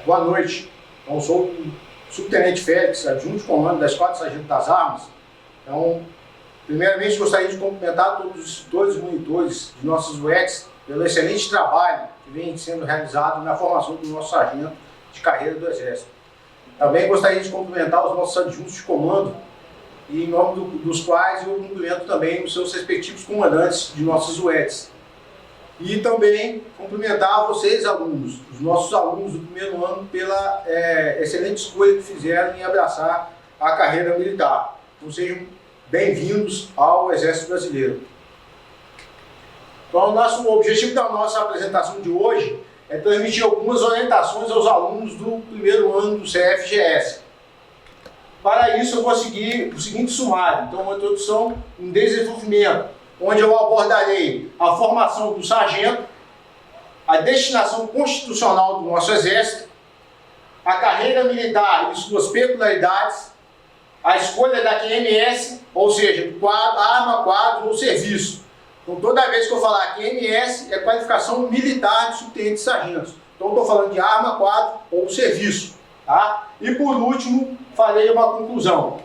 Boa noite. Então, sou o subtenente Félix, adjunto de comando da Esquadra de Sargento das Armas. Então, primeiramente, gostaria de cumprimentar todos os instrutores e monitores de nossos UETs pelo excelente trabalho que vem sendo realizado na formação do nosso sargento de carreira do Exército. Também gostaria de cumprimentar os nossos adjuntos de comando, e em nome dos quais eu cumprimento também os seus respectivos comandantes de nossos UETs. E também cumprimentar vocês, alunos, os nossos alunos do primeiro ano, pela excelente escolha que fizeram em abraçar a carreira militar. Então sejam bem-vindos ao Exército Brasileiro. Então, o objetivo da nossa apresentação de hoje é transmitir algumas orientações aos alunos do primeiro ano do CFGS. Para isso, eu vou seguir o seguinte sumário. Então, uma introdução, um desenvolvimento, onde eu abordarei a formação do sargento, a destinação constitucional do nosso Exército, a carreira militar e suas peculiaridades, a escolha da QMS, ou seja, quadro, arma, quadro ou serviço. Então, toda vez que eu falar QMS, é qualificação militar de subtenente de sargentos. Então, estou falando de arma, quadro ou serviço. Tá? E, por último, farei uma conclusão.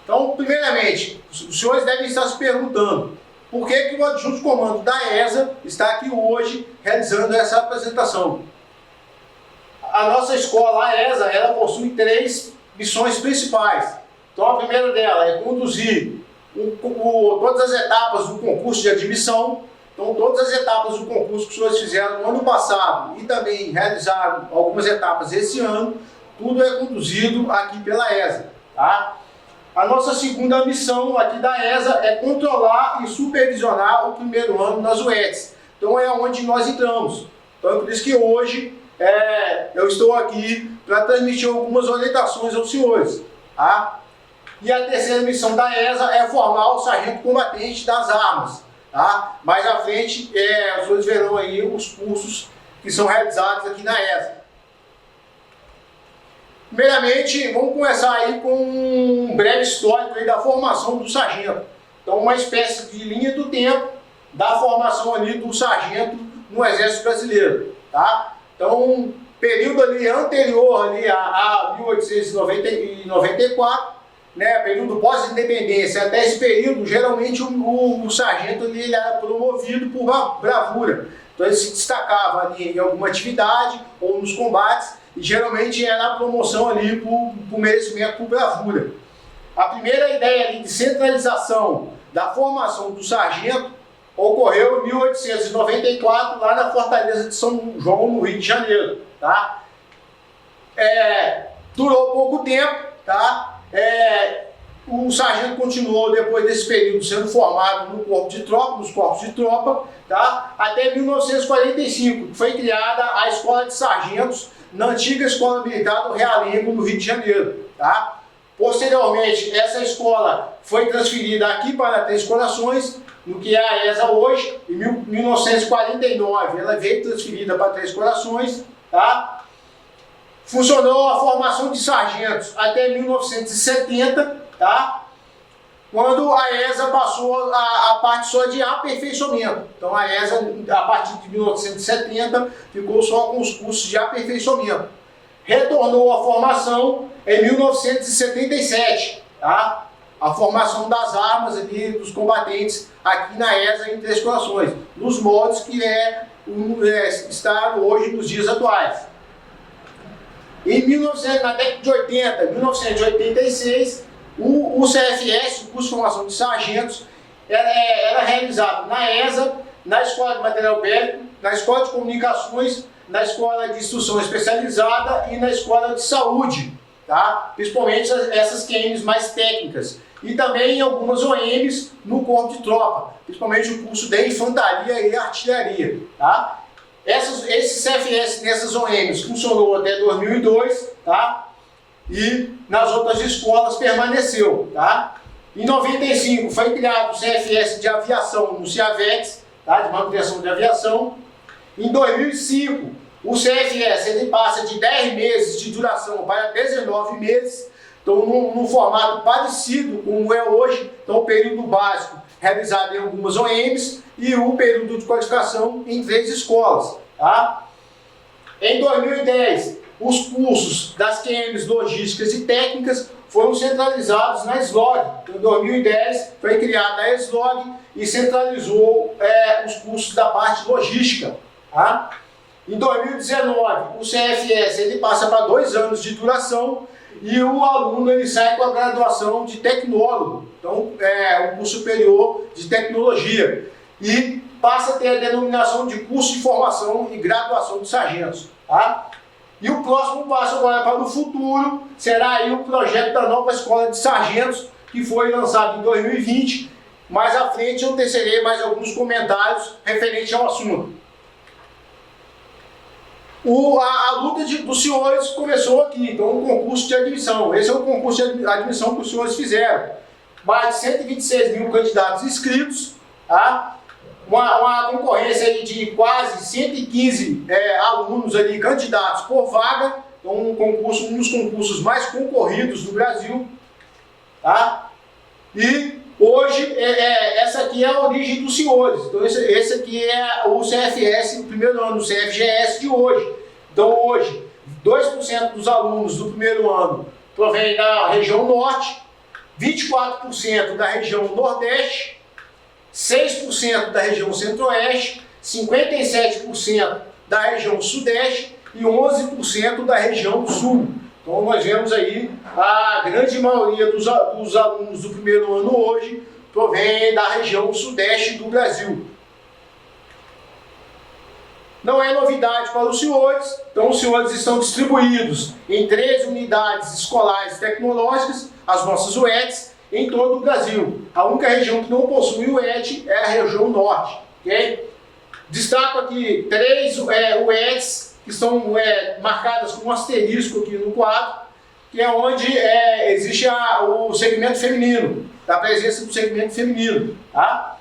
Então, primeiramente, os senhores devem estar se perguntando por que o adjunto de comando da ESA está aqui hoje realizando essa apresentação. A nossa escola, a ESA, ela possui 3 missões principais. Então, a primeira dela é conduzir todas as etapas do concurso de admissão. Então, todas as etapas do concurso que os senhores fizeram no ano passado e também realizaram algumas etapas esse ano, tudo é conduzido aqui pela ESA. Tá? A nossa segunda missão aqui da ESA é controlar e supervisionar o primeiro ano nas UETs. Então é onde nós entramos. Então é por isso que hoje eu estou aqui para transmitir algumas orientações aos senhores. Tá? E a terceira missão da ESA é formar o sargento combatente das armas. Tá? Mais à frente, os senhores verão aí os cursos que são realizados aqui na ESA. Primeiramente, vamos começar aí com um breve histórico aí da formação do sargento. Então, uma espécie de linha do tempo da formação ali do sargento no Exército Brasileiro. Tá? Então, período ali anterior ali a 1894, né, período pós-independência, até esse período, geralmente o sargento ali, ele era promovido por bravura. Então, ele se destacava ali em alguma atividade ou nos combates, e geralmente era a promoção ali por merecimento, por bravura. A primeira ideia ali de centralização da formação do sargento ocorreu em 1894, lá na Fortaleza de São João, no Rio de Janeiro. Tá? Durou pouco tempo, tá? O sargento continuou depois desse período sendo formado no corpo de tropa, nos corpos de tropa, tá? Até 1945, que foi criada a Escola de Sargentos na antiga Escola Militar do Realengo, no Rio de Janeiro. Tá? Posteriormente, essa escola foi transferida aqui para Três Corações, no que é a ESA hoje. Em 1949, ela veio transferida para Três Corações. Tá? Funcionou a formação de sargentos até 1970, tá? Quando a ESA passou a parte só de aperfeiçoamento. Então a ESA, a partir de 1970, ficou só com os cursos de aperfeiçoamento. Retornou à formação em 1977, tá? A formação das armas ali, dos combatentes aqui na ESA em Três Corações, nos moldes que está hoje nos dias atuais. Na década de 80, 1986, o CFS, o curso de formação de sargentos, era realizado na ESA, na Escola de Material Bélico, na Escola de Comunicações, na Escola de Instrução Especializada e na Escola de Saúde, tá? Principalmente essas QMs mais técnicas. E também em algumas OMs no corpo de tropa, principalmente o curso de Infantaria e Artilharia. Tá? Esse CFS nessas OMs funcionou até 2002, tá? E nas outras escolas permaneceu. Tá? Em 95 foi criado o CFS de Aviação no CIAVEX, tá? De manutenção de aviação. Em 2005, o CFS ele passa de 10 meses de duração para 19 meses, então num formato parecido com o é hoje. Então o período básico realizado em algumas OMs e o período de qualificação em 3 escolas. Tá? Em 2010, os cursos das QMs logísticas e técnicas foram centralizados na SLOG. Então, em 2010 foi criada a SLOG e centralizou os cursos da parte logística. Tá? Em 2019, o CFS ele passa para 2 anos de duração e o aluno ele sai com a graduação de tecnólogo, então um curso superior de tecnologia, e passa a ter a denominação de curso de formação e graduação de sargentos. Tá? E o próximo passo agora para o futuro será aí o projeto da nova escola de sargentos, que foi lançado em 2020. Mais à frente eu tecerei mais alguns comentários referentes ao assunto. A luta dos senhores começou aqui, então um concurso de admissão. Esse é o concurso de admissão que os senhores fizeram. Mais de 126 mil candidatos inscritos, tá? Uma concorrência aí de quase 115 alunos ali, candidatos por vaga. Então um dos concursos mais concorridos do Brasil. Tá? E hoje, essa aqui é a origem dos senhores. Então esse aqui é o CFS, o primeiro ano do CFGS de hoje. Então hoje, 2% dos alunos do primeiro ano provém da região norte, 24% da região nordeste, 6% da região centro-oeste, 57% da região sudeste e 11% da região sul. Então nós vemos aí a grande maioria dos alunos do primeiro ano hoje provém da região sudeste do Brasil. Não é novidade para os senhores, então os senhores estão distribuídos em 13 unidades escolares tecnológicas, as nossas UETs, em todo o Brasil. A única região que não possui UET é a região norte. Okay? Destaco aqui 3 UETs que são marcadas com um asterisco aqui no quadro, que é onde existe o segmento feminino, a presença do segmento feminino. Tá?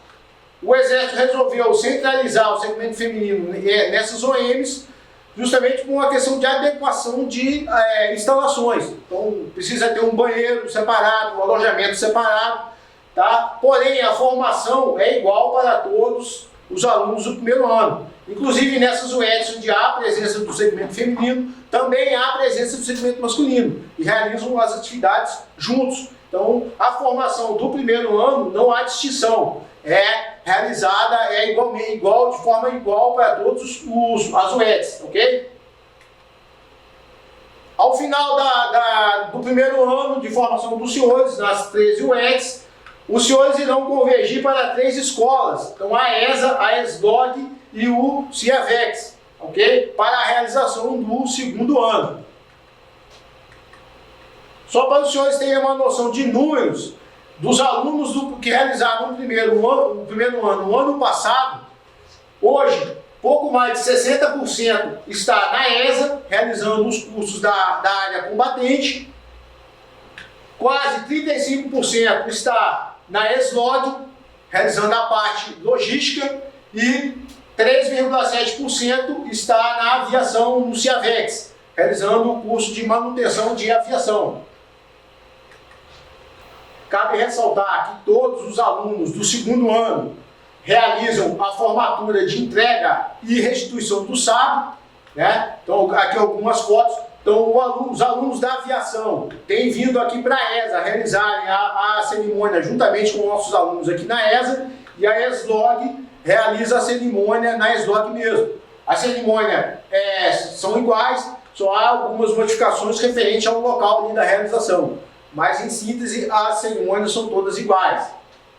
O Exército resolveu centralizar o segmento feminino nessas OMs, justamente por uma questão de adequação de instalações. Então, precisa ter um banheiro separado, um alojamento separado, tá? Porém, a formação é igual para todos os alunos do primeiro ano. Inclusive, nessas UETs, onde há a presença do segmento feminino, também há a presença do segmento masculino, e realizam as atividades juntos. Então, a formação do primeiro ano não há distinção. É realizada de forma igual para todos as UETs, ok? Ao final do primeiro ano de formação dos senhores, nas 13 UETs, os senhores irão convergir para 3 escolas, então a ESA, a SLOG e o CIAVEX, ok? Para a realização do segundo ano. Só para os senhores terem uma noção de números, dos alunos que realizaram o primeiro ano no ano passado, hoje, pouco mais de 60% está na ESA, realizando os cursos da área combatente, quase 35% está na SLOG, realizando a parte logística, e 3,7% está na aviação no CIAVEX, realizando o curso de manutenção de aviação. Cabe ressaltar que todos os alunos do segundo ano realizam a formatura de entrega e restituição do SAB, né? Então, aqui algumas fotos. Então, os alunos da aviação têm vindo aqui para a ESA realizarem a cerimônia juntamente com nossos alunos aqui na ESA, e a SLOG realiza a cerimônia na SLOG mesmo. A cerimônia são iguais, só há algumas modificações referentes ao local ali da realização. Mas, em síntese, as cerimônias são todas iguais.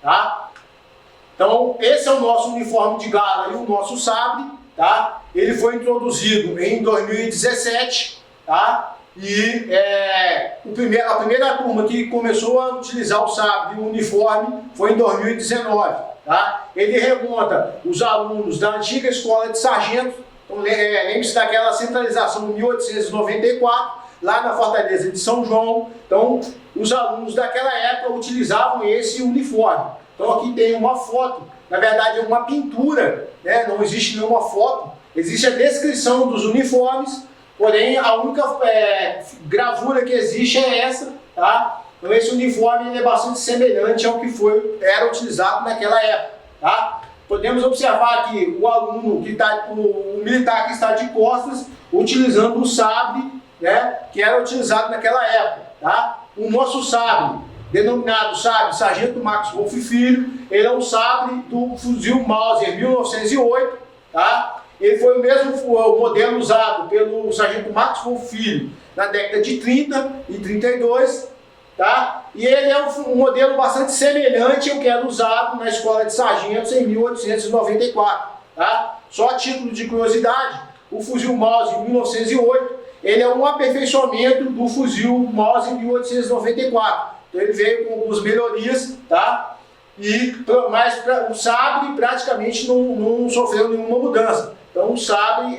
Tá? Então, esse é o nosso uniforme de gala e o nosso sabre. Tá? Ele foi introduzido em 2017. Tá? E a primeira turma que começou a utilizar o sabre e o uniforme foi em 2019. Tá? Ele remonta os alunos da antiga escola de sargento. Então, lembre-se daquela centralização em 1894. Lá na Fortaleza de São João. Então, os alunos daquela época utilizavam esse uniforme. Então, aqui tem uma foto, na verdade é uma pintura, né? Não existe nenhuma foto, existe a descrição dos uniformes, porém a única gravura que existe é essa, tá? Então, esse uniforme é bastante semelhante ao que era utilizado naquela época, tá? podemos observar aqui o aluno que está, o militar que está de costas, utilizando o sabre, né, que era utilizado naquela época. Tá? O nosso sabre, denominado sabre Sargento Max Wolff Filho, ele é um sabre do fuzil Mauser 1908. Tá? Ele foi o mesmo modelo usado pelo Sargento Max Wolff Filho na década de 30 e 32. Tá? E ele é um modelo bastante semelhante ao que era usado na Escola de Sargentos em 1894. Tá? Só a título de curiosidade, o fuzil Mauser 1908, ele é um aperfeiçoamento do fuzil Mauser 1894. Então ele veio com algumas melhorias, tá? Mas o sabre praticamente não sofreu nenhuma mudança. Então o sabre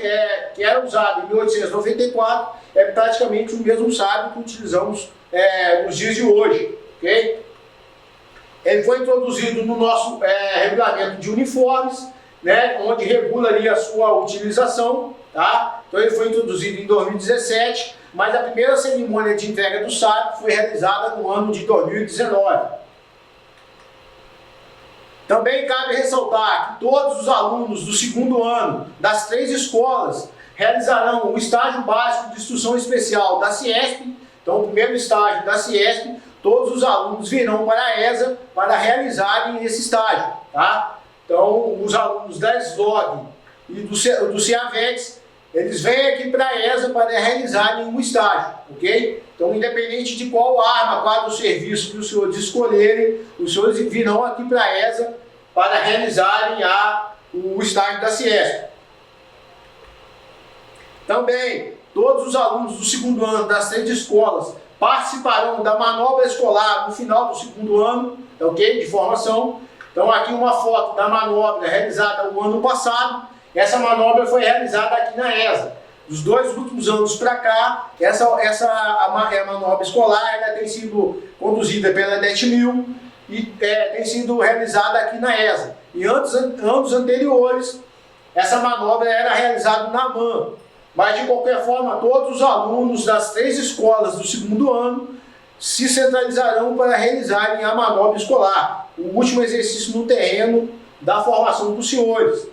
que era usado em 1894 é praticamente o mesmo sabre que utilizamos nos dias de hoje. Okay? Ele foi introduzido no nosso regulamento de uniformes, né, onde regula ali a sua utilização. Tá? Então ele foi introduzido em 2017, mas a primeira cerimônia de entrega do sabre foi realizada no ano de 2019. Também cabe ressaltar que todos os alunos do segundo ano das 3 escolas realizarão o estágio básico de instrução especial da CIESP. Então, o primeiro estágio da CIESP, todos os alunos virão para a ESA para realizarem esse estágio. Tá? Então, os alunos da SLOG e do CIAVEX, eles vêm aqui para a ESA para realizarem um estágio. Ok? Então, independente de qual arma, qual o serviço que os senhores escolherem, os senhores virão aqui para a ESA para realizarem o estágio da CIESP. Também, todos os alunos do segundo ano das 3 escolas participarão da manobra escolar no final do segundo ano, ok? De formação. Então, aqui uma foto da manobra realizada no ano passado. Essa manobra foi realizada aqui na ESA. Dos 2 últimos anos para cá, a manobra escolar ela tem sido conduzida pela DETMIL e tem sido realizada aqui na ESA. E anos anteriores, essa manobra era realizada na MAN. Mas, de qualquer forma, todos os alunos das 3 escolas do segundo ano se centralizarão para realizarem a manobra escolar, o último exercício no terreno da formação dos senhores.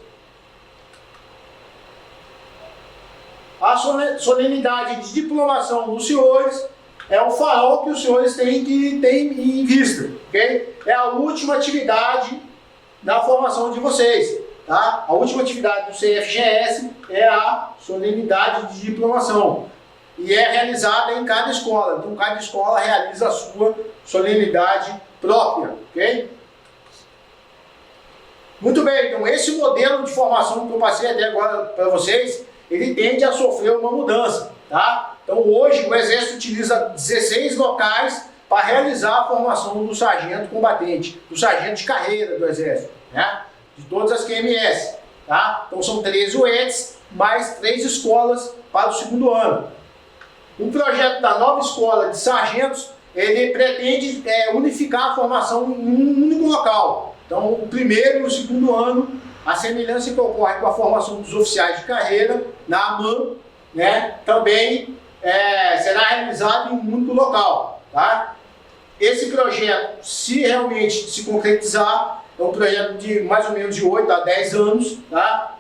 A solenidade de diplomação dos senhores é o farol que os senhores têm que ter em vista. Okay? É a última atividade da formação de vocês. Tá? A última atividade do CFGS é a solenidade de diplomação. E é realizada em cada escola. Então, cada escola realiza a sua solenidade própria. Okay? Muito bem, então esse modelo de formação que eu passei até agora para vocês, ele tende a sofrer uma mudança. Tá? Então, hoje, o Exército utiliza 16 locais para realizar a formação do sargento combatente, do sargento de carreira do Exército. Né? De todas as QMS, tá? Então são 13 UETs, mais 3 escolas para o segundo ano. O projeto da nova escola de sargentos, ele pretende unificar a formação em um único local. Então, o primeiro e o segundo ano, a semelhança que ocorre com a formação dos oficiais de carreira, na AMAN, né, também será realizado em um único local. Tá? Esse projeto, se realmente se concretizar, é um projeto de mais ou menos de 8 a 10 anos, tá?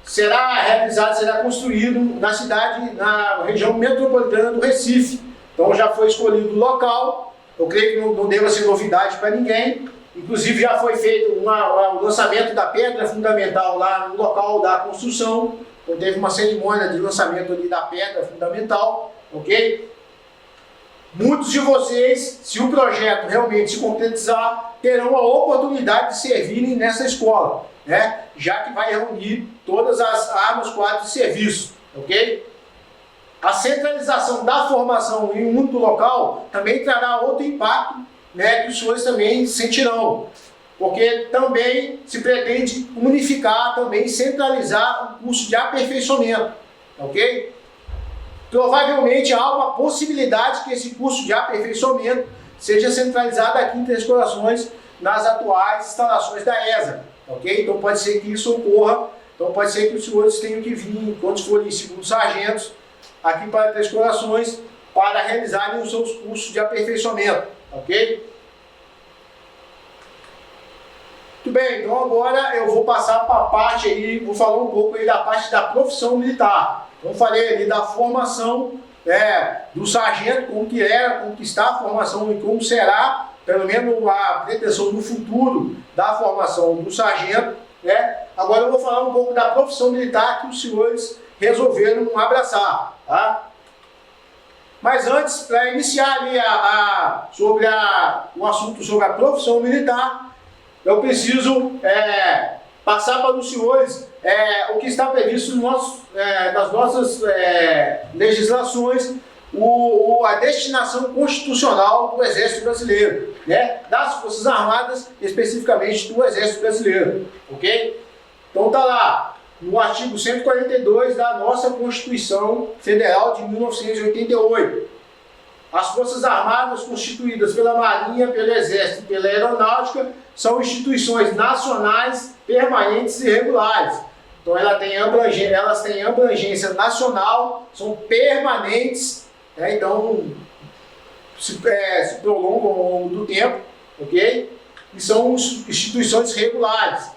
Será realizado, será construído na região metropolitana do Recife. Então já foi escolhido o local, eu creio que não deva ser novidade para ninguém. Inclusive já foi feito o lançamento da pedra fundamental lá no local da construção. Então teve uma cerimônia de lançamento ali da pedra fundamental, ok? Muitos de vocês, se o projeto realmente se concretizar, terão a oportunidade de servirem nessa escola, né? Já que vai reunir todas as armas, quadros e serviços, ok? A centralização da formação em um único local também trará outro impacto, né, que os senhores também sentirão, porque também se pretende unificar, também centralizar o curso de aperfeiçoamento, ok? Provavelmente há uma possibilidade que esse curso de aperfeiçoamento seja centralizado aqui em Três Corações, nas atuais instalações da ESA, ok? Então pode ser que isso ocorra, então pode ser que os senhores tenham que vir, quando forem segundos sargentos, aqui para Três Corações, para realizarem os seus cursos de aperfeiçoamento, ok? Muito Muito bem, então agora eu vou passar para a parte aí, vou falar um pouco aí da parte da profissão militar. Então falei ali da formação do sargento, como que era, como que está a formação e como será, pelo menos a pretensão no futuro da formação do sargento, né? Agora eu vou falar um pouco da profissão militar que os senhores resolveram abraçar, tá? Mas antes, para iniciar ali o assunto sobre a profissão militar, eu preciso passar para os senhores o que está previsto nas nossas legislações, a destinação constitucional do Exército Brasileiro, né? Das Forças Armadas, especificamente do Exército Brasileiro, ok? Então está lá, no artigo 142 da nossa Constituição Federal de 1988. As Forças Armadas, constituídas pela Marinha, pelo Exército e pela Aeronáutica, são instituições nacionais, permanentes e regulares. Então elas têm abrangência nacional, são permanentes, então se prolongam ao longo do tempo, ok? E são instituições regulares,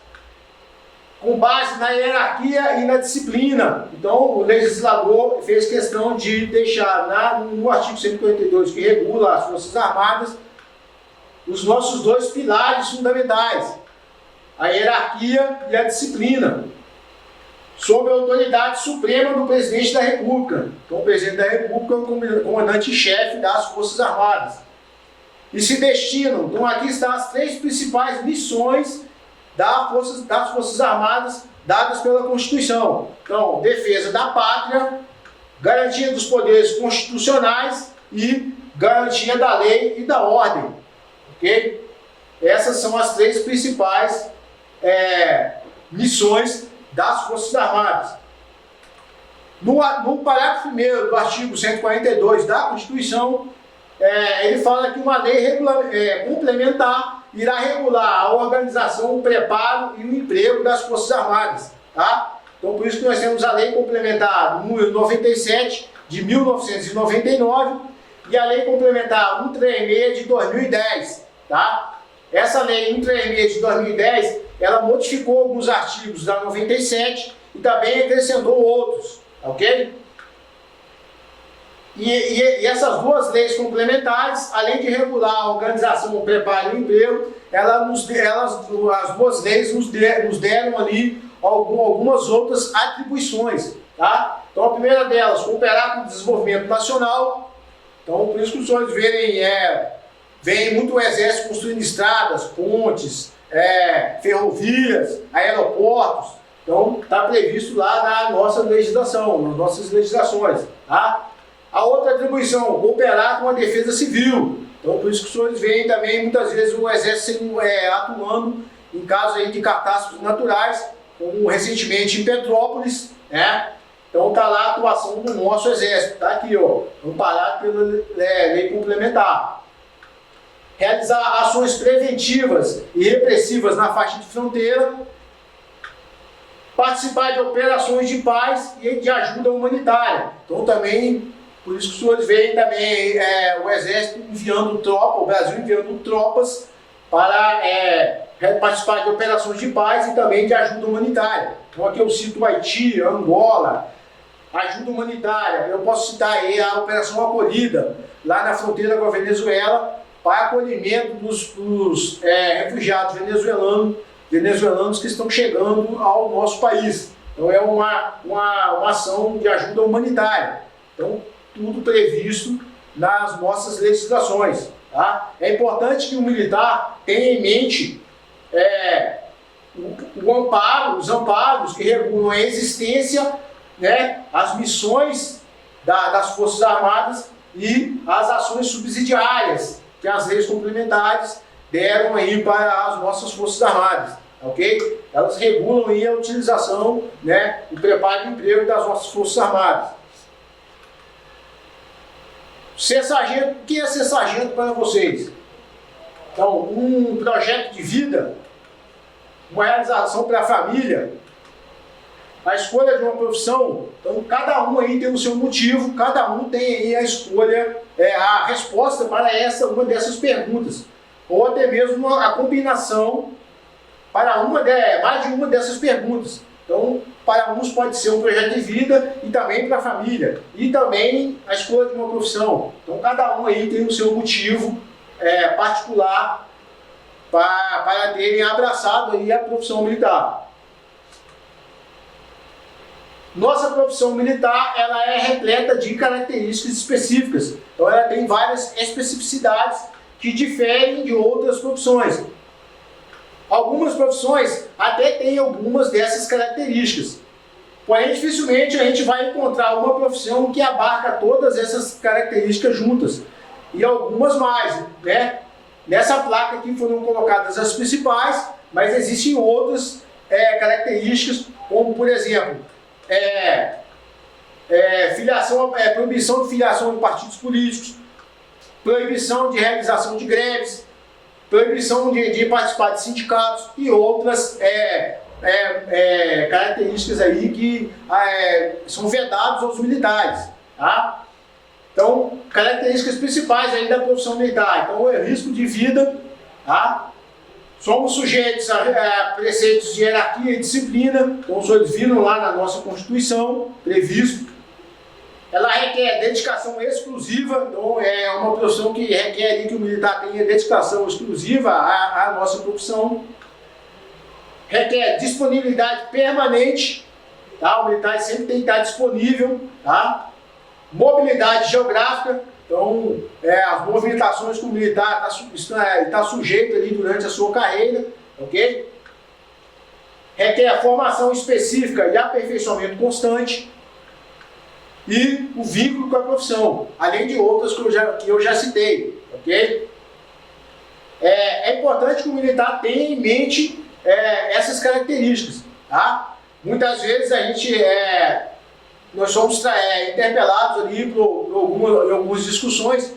com base na hierarquia e na disciplina. Então, o legislador fez questão de deixar no artigo 142, que regula as Forças Armadas, os nossos dois pilares fundamentais, a hierarquia e a disciplina, sob a autoridade suprema do Presidente da República. Então, o Presidente da República é o comandante-chefe das Forças Armadas. E se destinam, então aqui estão as três principais missões das Forças Armadas dadas pela Constituição. Então, defesa da pátria, garantia dos poderes constitucionais e garantia da lei e da ordem. Ok? Essas são as três principais missões das Forças Armadas. No parágrafo 1º do artigo 142 da Constituição, ele fala que uma lei complementar irá regular a organização, o preparo e o emprego das Forças Armadas. Tá? Então, por isso que nós temos a Lei Complementar número 97, de 1999, e a Lei Complementar 136, de 2010. Tá? Essa Lei 136, de 2010, ela modificou alguns artigos da 97 e também acrescentou outros. Ok? E essas duas leis complementares, além de regular a organização, o preparo e o emprego, as duas leis nos deram ali algumas outras atribuições. Tá? Então, a primeira delas, cooperar com o desenvolvimento nacional. Então, por isso que os senhores veem muito o Exército construindo estradas, pontes, ferrovias, aeroportos. Então, está previsto lá na nossa legislação, nas nossas legislações. Tá? A outra atribuição, cooperar com a defesa civil. Então, por isso que os senhores veem também, muitas vezes, o Exército atuando em casos aí de catástrofes naturais, como recentemente em Petrópolis, né? Então, está lá a atuação do nosso Exército. Está aqui, ó, amparado pela lei complementar. Realizar ações preventivas e repressivas na faixa de fronteira. Participar de operações de paz e de ajuda humanitária. Então, também... Por isso que os senhores veem também o Exército enviando tropas, o Brasil enviando tropas para participar de operações de paz e também de ajuda humanitária. Então aqui eu cito o Haiti, Angola, ajuda humanitária. Eu posso citar aí a Operação Acolhida, lá na fronteira com a Venezuela, para acolhimento dos refugiados venezuelanos que estão chegando ao nosso país. Então é uma ação de ajuda humanitária. Então, tudo previsto nas nossas legislações. Tá? É importante que o militar tenha em mente os amparos que regulam a existência, né, as missões das Forças Armadas e as ações subsidiárias que as leis complementares deram aí para as nossas Forças Armadas. Ok? Elas regulam aí a utilização, né, o preparo e o emprego das nossas Forças Armadas. Ser sargento, o que é ser sargento para vocês? Então, um projeto de vida, uma realização para a família, a escolha de uma profissão. Então, cada um aí tem o seu motivo, cada um tem aí a escolha, a resposta para uma dessas perguntas. Ou até mesmo a combinação para mais de uma dessas perguntas. Então, para uns pode ser um projeto de vida e também para a família. E também a escolha de uma profissão. Então, cada um aí tem o seu motivo particular para terem abraçado aí a profissão militar. Nossa profissão militar, ela é repleta de características específicas. Então, ela tem várias especificidades que diferem de outras profissões. Algumas profissões até têm algumas dessas características. Porém, dificilmente a gente vai encontrar uma profissão que abarca todas essas características juntas. E algumas mais, né? Nessa placa aqui foram colocadas as principais, mas existem outras características, como por exemplo, proibição de filiação em partidos políticos, proibição de realização de greves, proibição de participar de sindicatos e outras características aí que são vedados aos militares, tá? Então, características principais aí da profissão militar. Então, é risco de vida, tá? Somos sujeitos a preceitos de hierarquia e disciplina, então os viram lá na nossa Constituição, previsto. Ela requer dedicação exclusiva, então é uma profissão que requer que o militar tenha dedicação exclusiva à nossa profissão. Requer disponibilidade permanente, tá? O militar sempre tem que estar disponível, tá? Mobilidade geográfica, então as movimentações que o militar está sujeito ali durante a sua carreira, ok? Requer formação específica e aperfeiçoamento constante e o vínculo com a profissão, além de outras que eu já citei, ok? É importante que o militar tenha em mente essas características, tá? Muitas vezes nós somos interpelados ali por algumas discussões,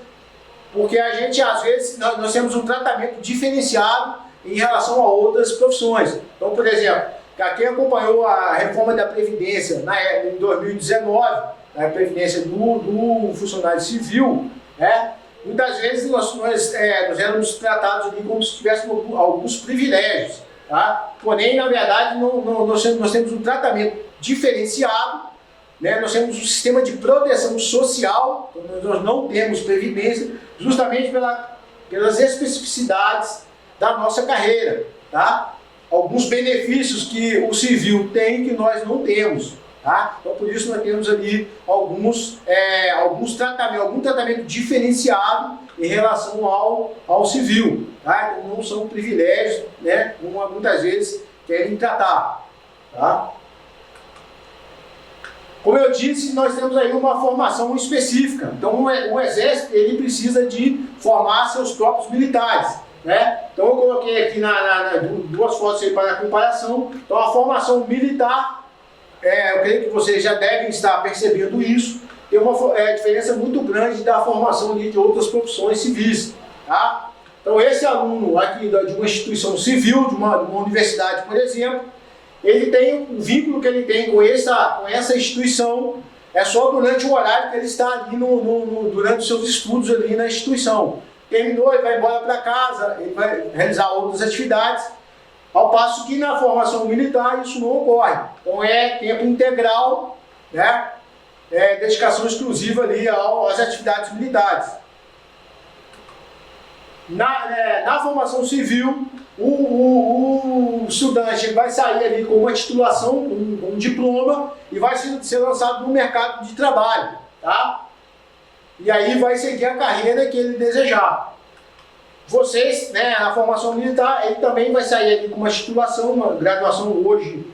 porque a gente, às vezes, nós temos um tratamento diferenciado em relação a outras profissões. Então, por exemplo, quem acompanhou a reforma da Previdência em 2019, a Previdência do funcionário civil, né, muitas vezes nós éramos tratados ali como se tivéssemos alguns privilégios, tá? Porém, na verdade, nós temos um tratamento diferenciado, né? Nós temos um sistema de proteção social, então nós não temos previdência, justamente pelas especificidades da nossa carreira, tá? Alguns benefícios que o civil tem que nós não temos, tá? Então por isso nós temos ali algum tratamento diferenciado em relação ao civil, tá? Então não são privilégios, né? Como muitas vezes querem tratar, tá? Como eu disse, nós temos aí uma formação específica. Então, o Exército ele precisa de formar seus próprios militares, né? Então, eu coloquei aqui duas fotos aí para a comparação. Então, a formação militar, eu creio que vocês já devem estar percebendo isso, tem uma diferença muito grande da formação de outras profissões civis, tá? Então, esse aluno aqui de uma instituição civil, de uma universidade, por exemplo, ele tem o vínculo que ele tem com essa instituição só durante o horário que ele está ali durante os seus estudos ali na instituição. Terminou, ele vai embora para casa, ele vai realizar outras atividades, ao passo que na formação militar isso não ocorre. Então é tempo integral, né? Dedicação exclusiva ali às atividades militares. Na formação civil, o estudante vai sair ali com uma titulação, com um diploma e vai ser lançado no mercado de trabalho, tá? E aí vai seguir a carreira que ele desejar. Vocês, né, na formação militar, ele também vai sair ali com uma titulação, uma graduação hoje,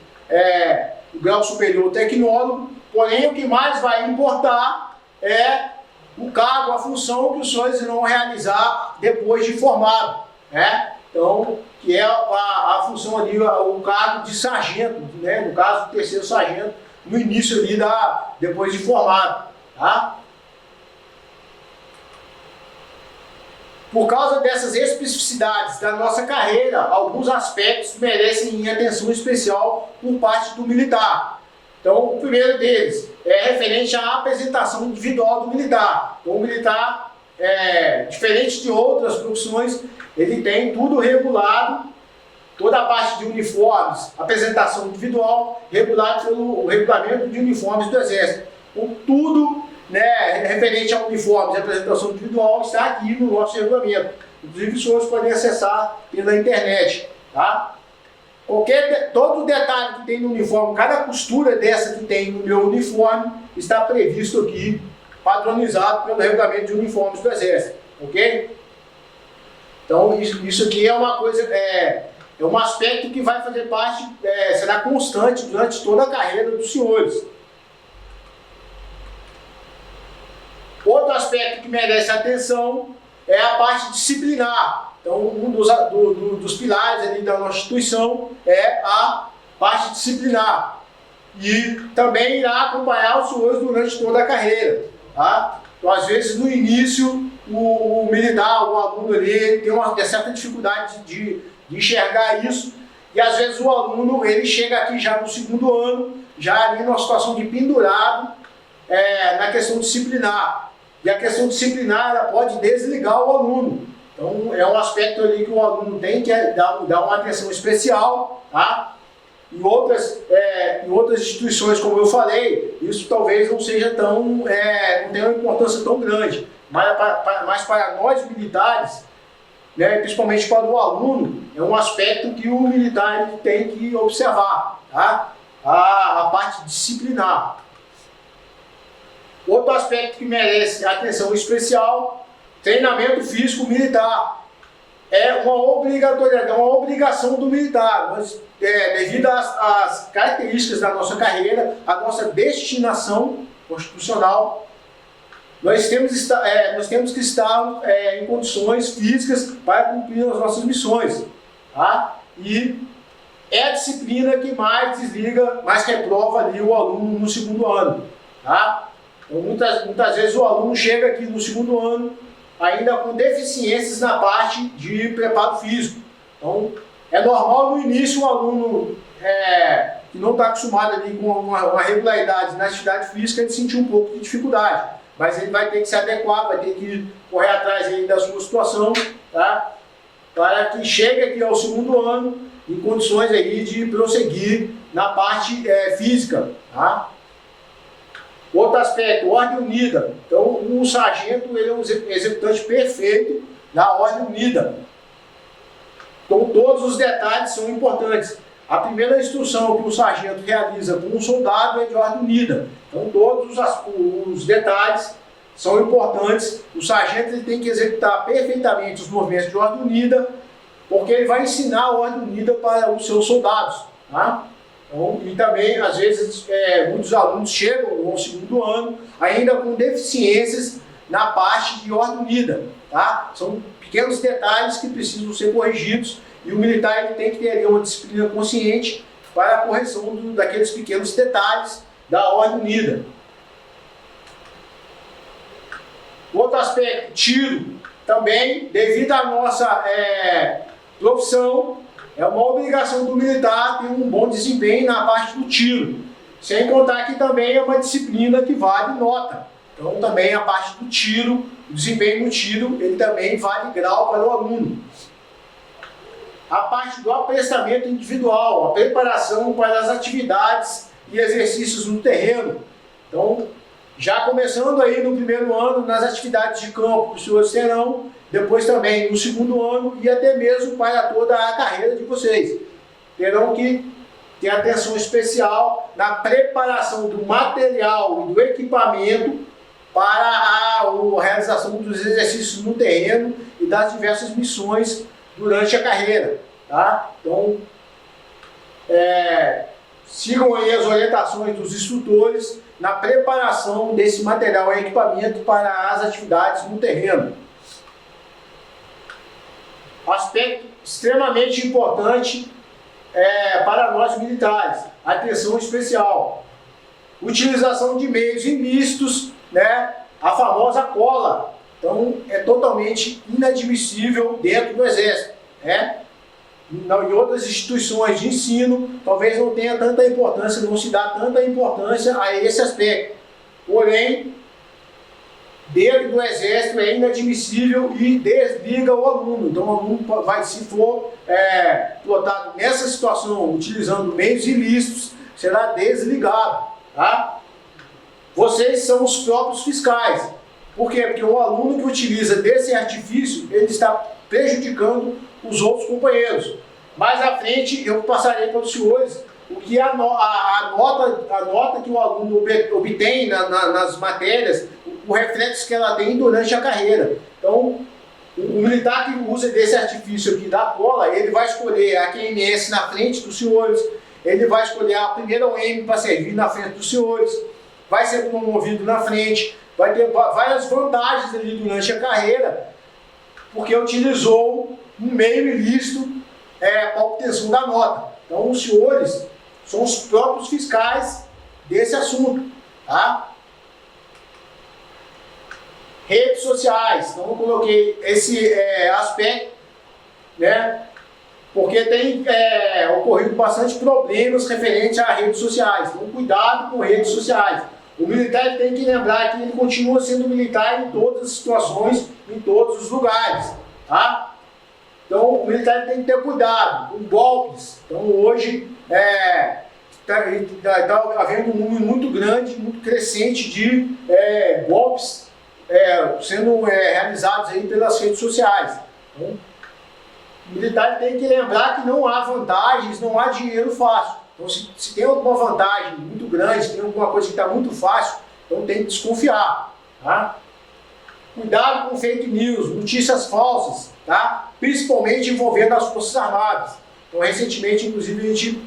o grau superior tecnólogo, porém o que mais vai importar é o cargo, a função que os senhores irão realizar depois de formado, né? Então, que é a função ali, o cargo de sargento, né? No caso, o terceiro sargento, no início ali, depois de formado, tá? Por causa dessas especificidades da nossa carreira, alguns aspectos merecem atenção especial por parte do militar. Então, o primeiro deles é referente à apresentação individual do militar. Então, o militar, diferente de outras profissões, ele tem tudo regulado toda a parte de uniformes, apresentação individual, regulado pelo Regulamento de Uniformes do Exército. Então, tudo, né, referente a uniformes e apresentação individual está aqui no nosso regulamento. Inclusive, os senhores podem acessar pela internet. Tá? Todo detalhe que tem no uniforme, cada costura dessa que tem no meu uniforme, está previsto aqui, padronizado pelo Regulamento de Uniformes do Exército. Ok? Então, isso aqui é uma coisa, é um aspecto que vai fazer parte, será constante durante toda a carreira dos senhores. Outro aspecto que merece atenção é a parte disciplinar. Então, um dos pilares ali da nossa instituição é a parte disciplinar. E também irá acompanhar os senhores durante toda a carreira. Tá? Então, às vezes, no início, o militar, o aluno ali, tem uma certa dificuldade de enxergar isso. E, às vezes, o aluno ele chega aqui já no segundo ano, já ali numa situação de pendurado na questão disciplinar. E a questão disciplinar ela pode desligar o aluno. Então, é um aspecto ali que o aluno tem que dar uma atenção especial, tá? Em outras instituições, como eu falei, isso talvez não seja tão, não tenha uma importância tão grande. Mas para nós militares, né, principalmente para o aluno, é um aspecto que o militar ele tem que observar, tá? A parte disciplinar. Outro aspecto que merece atenção especial, treinamento físico militar. É uma obrigatoriedade, é uma obrigação do militar. Devido às características da nossa carreira, a nossa destinação constitucional, nós temos que estar em condições físicas para cumprir as nossas missões. Tá? E é a disciplina que mais desliga, mais reprova ali o aluno no segundo ano. Tá? Então, muitas vezes o aluno chega aqui no segundo ano ainda com deficiências na parte de preparo físico. Então, é normal no início o aluno que não está acostumado ali com uma regularidade na atividade física, ele sentir um pouco de dificuldade. Mas ele vai ter que se adequar, vai ter que correr atrás aí da sua situação, tá? Para que chegue aqui ao segundo ano em condições aí de prosseguir na parte física. Tá? Outro aspecto, ordem unida. Então, o sargento ele é um executante perfeito da ordem unida. Então, todos os detalhes são importantes. A primeira instrução que o sargento realiza com um soldado é de ordem unida. Então, todos os detalhes são importantes. O sargento ele tem que executar perfeitamente os movimentos de ordem unida, porque ele vai ensinar a ordem unida para os seus soldados. Tá? Então, e também, às vezes, muitos alunos chegam no segundo ano ainda com deficiências na parte de ordem unida. Tá? São pequenos detalhes que precisam ser corrigidos e o militar ele tem que ter ali uma disciplina consciente para a correção daqueles pequenos detalhes da ordem unida. Outro aspecto, tiro. Também, devido à nossa profissão, é uma obrigação do militar ter um bom desempenho na parte do tiro. Sem contar que também é uma disciplina que vale nota. Então também a parte do tiro, o desempenho no tiro, ele também vale grau para o aluno. A parte do aprestamento individual, a preparação para as atividades e exercícios no terreno. Então, já começando aí no primeiro ano, nas atividades de campo que os senhores terão, depois também no segundo ano e até mesmo para toda a carreira de vocês. Terão que ter atenção especial na preparação do material e do equipamento para a realização dos exercícios no terreno e das diversas missões durante a carreira. Tá? Então, sigam aí as orientações dos instrutores na preparação desse material e equipamento para as atividades no terreno. Aspecto extremamente importante para nós militares, atenção especial. Utilização de meios ilícitos, né? A famosa cola. Então, é totalmente inadmissível dentro do Exército. Né? Em outras instituições de ensino, talvez não tenha tanta importância, não se dá tanta importância a esse aspecto. Porém, dentro do Exército é inadmissível e desliga o aluno. Então o aluno vai, se for plotado nessa situação, utilizando meios ilícitos, será desligado. Tá? Vocês são os próprios fiscais. Por quê? Porque o aluno que utiliza desse artifício, ele está prejudicando os outros companheiros. Mais à frente, eu passarei para os senhores o que a nota que o aluno obtém nas matérias, o reflexo que ela tem durante a carreira. Então, o militar que usa desse artifício aqui da cola, ele vai escolher a QMS na frente dos senhores, ele vai escolher a primeira OM para servir na frente dos senhores, vai ser promovido na frente, vai ter várias vantagens ali durante a carreira, porque utilizou um meio ilícito para a obtenção da nota. Então, os senhores são os próprios fiscais desse assunto. Tá? Redes sociais. Então, eu coloquei esse aspecto, né? Porque tem ocorrido bastante problemas referentes a redes sociais. Então, cuidado com redes sociais. O militar tem que lembrar que ele continua sendo militar em todas as situações, em todos os lugares. Tá? Então, o militar tem que ter cuidado com golpes. Então, hoje está havendo um número muito grande, muito crescente de golpes sendo realizados aí pelas redes sociais. Então, o militar tem que lembrar que não há vantagens, não há dinheiro fácil. Então, se tem alguma vantagem muito grande, se tem alguma coisa que está muito fácil, então tem que desconfiar. Tá? Cuidado com fake news, notícias falsas, tá? Principalmente envolvendo as Forças Armadas. Então, recentemente, inclusive, a gente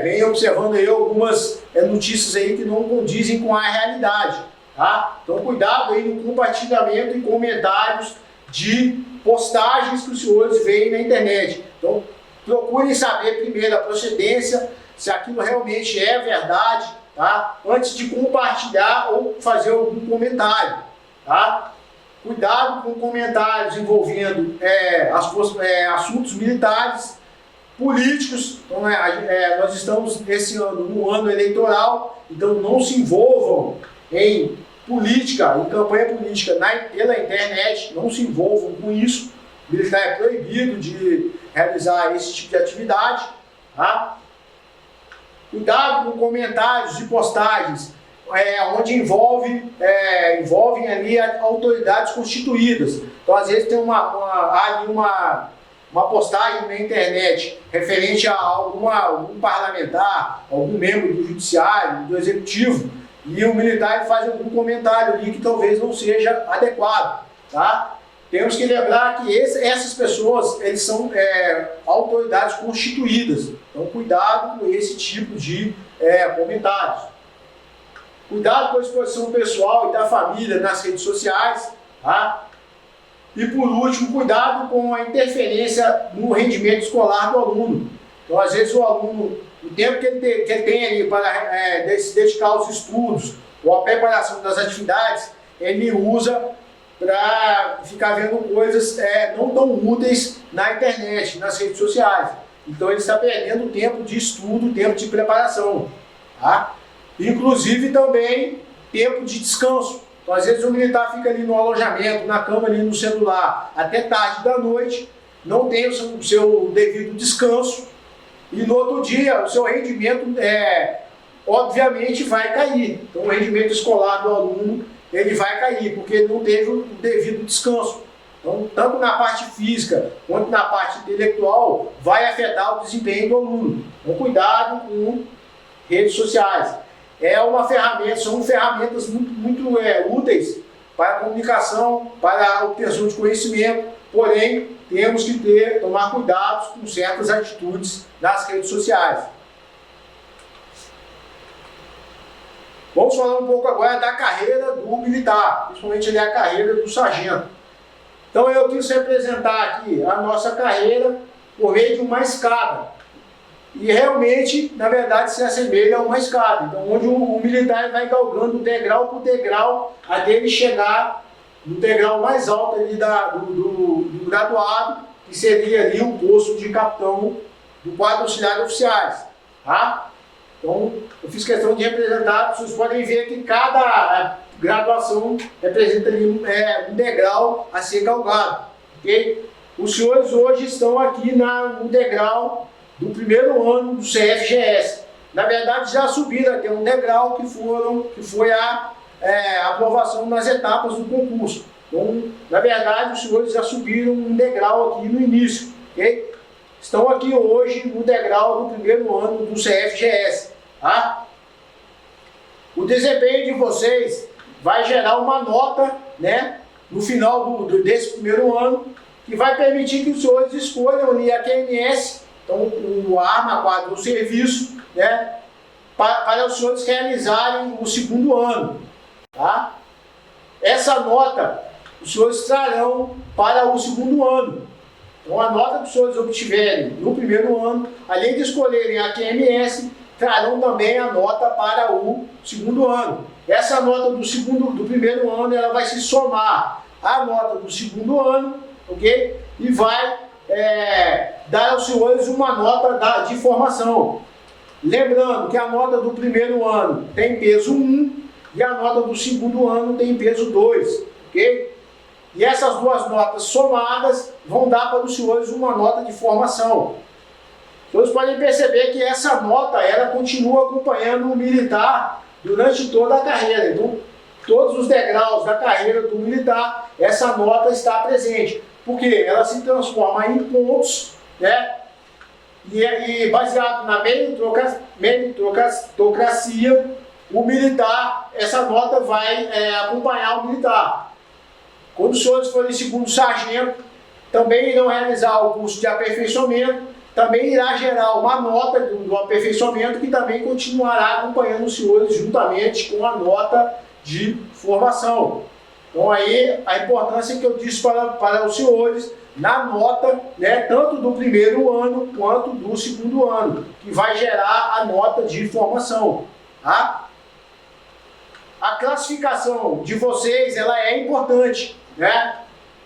vem observando aí algumas notícias aí que não condizem com a realidade. Tá? Então, cuidado aí no compartilhamento e comentários de postagens que os senhores veem na internet. Então, procurem saber primeiro a procedência, se aquilo realmente é verdade, tá? Antes de compartilhar ou fazer algum comentário. Tá? Cuidado com comentários envolvendo assuntos militares, políticos. Então, nós estamos nesse ano, no ano eleitoral, então não se envolvam em política, em campanha política pela internet, não se envolvam com isso. O militar é proibido de realizar esse tipo de atividade. Tá? Cuidado com comentários e postagens onde envolvem ali autoridades constituídas. Então, às vezes, tem uma postagem na internet referente a algum parlamentar, algum membro do judiciário, do executivo, e o militar faz algum comentário ali que talvez não seja adequado. Tá? Temos que lembrar que essas pessoas, eles são autoridades constituídas. Então, cuidado com esse tipo de comentários. Cuidado com a exposição pessoal e da família nas redes sociais. Tá? E, por último, cuidado com a interferência no rendimento escolar do aluno. Então, às vezes, o aluno, o tempo que ele tem ali para se dedicar aos estudos ou à preparação das atividades, ele usa para ficar vendo coisas não tão úteis na internet, nas redes sociais. Então, ele está perdendo tempo de estudo, tempo de preparação. Tá? Inclusive, também, tempo de descanso. Então, às vezes, o militar fica ali no alojamento, na cama, ali no celular, até tarde da noite, não tem o seu devido descanso, e no outro dia o seu rendimento, obviamente, vai cair. Então, o rendimento escolar do aluno, ele vai cair, porque ele não teve o devido descanso. Então, tanto na parte física, quanto na parte intelectual, vai afetar o desempenho do aluno. Então, cuidado com redes sociais. São ferramentas muito úteis para a comunicação, para a obtenção de conhecimento, porém, temos que tomar cuidado com certas atitudes nas redes sociais. Vamos falar um pouco agora da carreira do militar, principalmente ali a carreira do sargento. Então, eu quis representar aqui a nossa carreira por meio de uma escada. E realmente, na verdade, se assemelha a uma escada. Então, onde o militar vai galgando degrau por degrau até ele chegar no degrau mais alto ali do graduado, que seria ali o posto de capitão do quadro auxiliar de oficiais. Tá? Então, eu fiz questão de representar, vocês podem ver que cada graduação representa ali um degrau a ser galgado, ok? Os senhores hoje estão aqui no degrau do primeiro ano do CFGS. Na verdade, já subiram até um degrau que foi a aprovação nas etapas do concurso. Então, na verdade, os senhores já subiram um degrau aqui no início, ok? Estão aqui hoje no degrau do primeiro ano do CFGS, tá? O desempenho de vocês vai gerar uma nota, né, no final desse primeiro ano, que vai permitir que os senhores escolham ali a QMS, então o arma, quadro, o serviço, né, para os senhores realizarem o segundo ano, tá? Essa nota os senhores trarão para o segundo ano. Então a nota que os senhores obtiverem no primeiro ano, além de escolherem a QMS, trarão também a nota para o segundo ano. Essa nota do primeiro ano, ela vai se somar à nota do segundo ano, ok? E vai dar aos senhores uma nota de formação. Lembrando que a nota do primeiro ano tem peso 1 e a nota do segundo ano tem peso 2, ok? E essas duas notas somadas vão dar para os senhores uma nota de formação. Os senhores podem perceber que essa nota, ela continua acompanhando o militar durante toda a carreira. Então, todos os degraus da carreira do militar, essa nota está presente. Porque ela se transforma em pontos, né? E baseado na meritocracia, o militar, essa nota vai acompanhar o militar. Quando os senhores forem segundo sargento, também irão realizar o curso de aperfeiçoamento, também irá gerar uma nota do aperfeiçoamento que também continuará acompanhando os senhores juntamente com a nota de formação. Então aí a importância que eu disse para os senhores na nota, né, tanto do primeiro ano quanto do segundo ano, que vai gerar a nota de formação, tá? A classificação de vocês, ela é importante, né,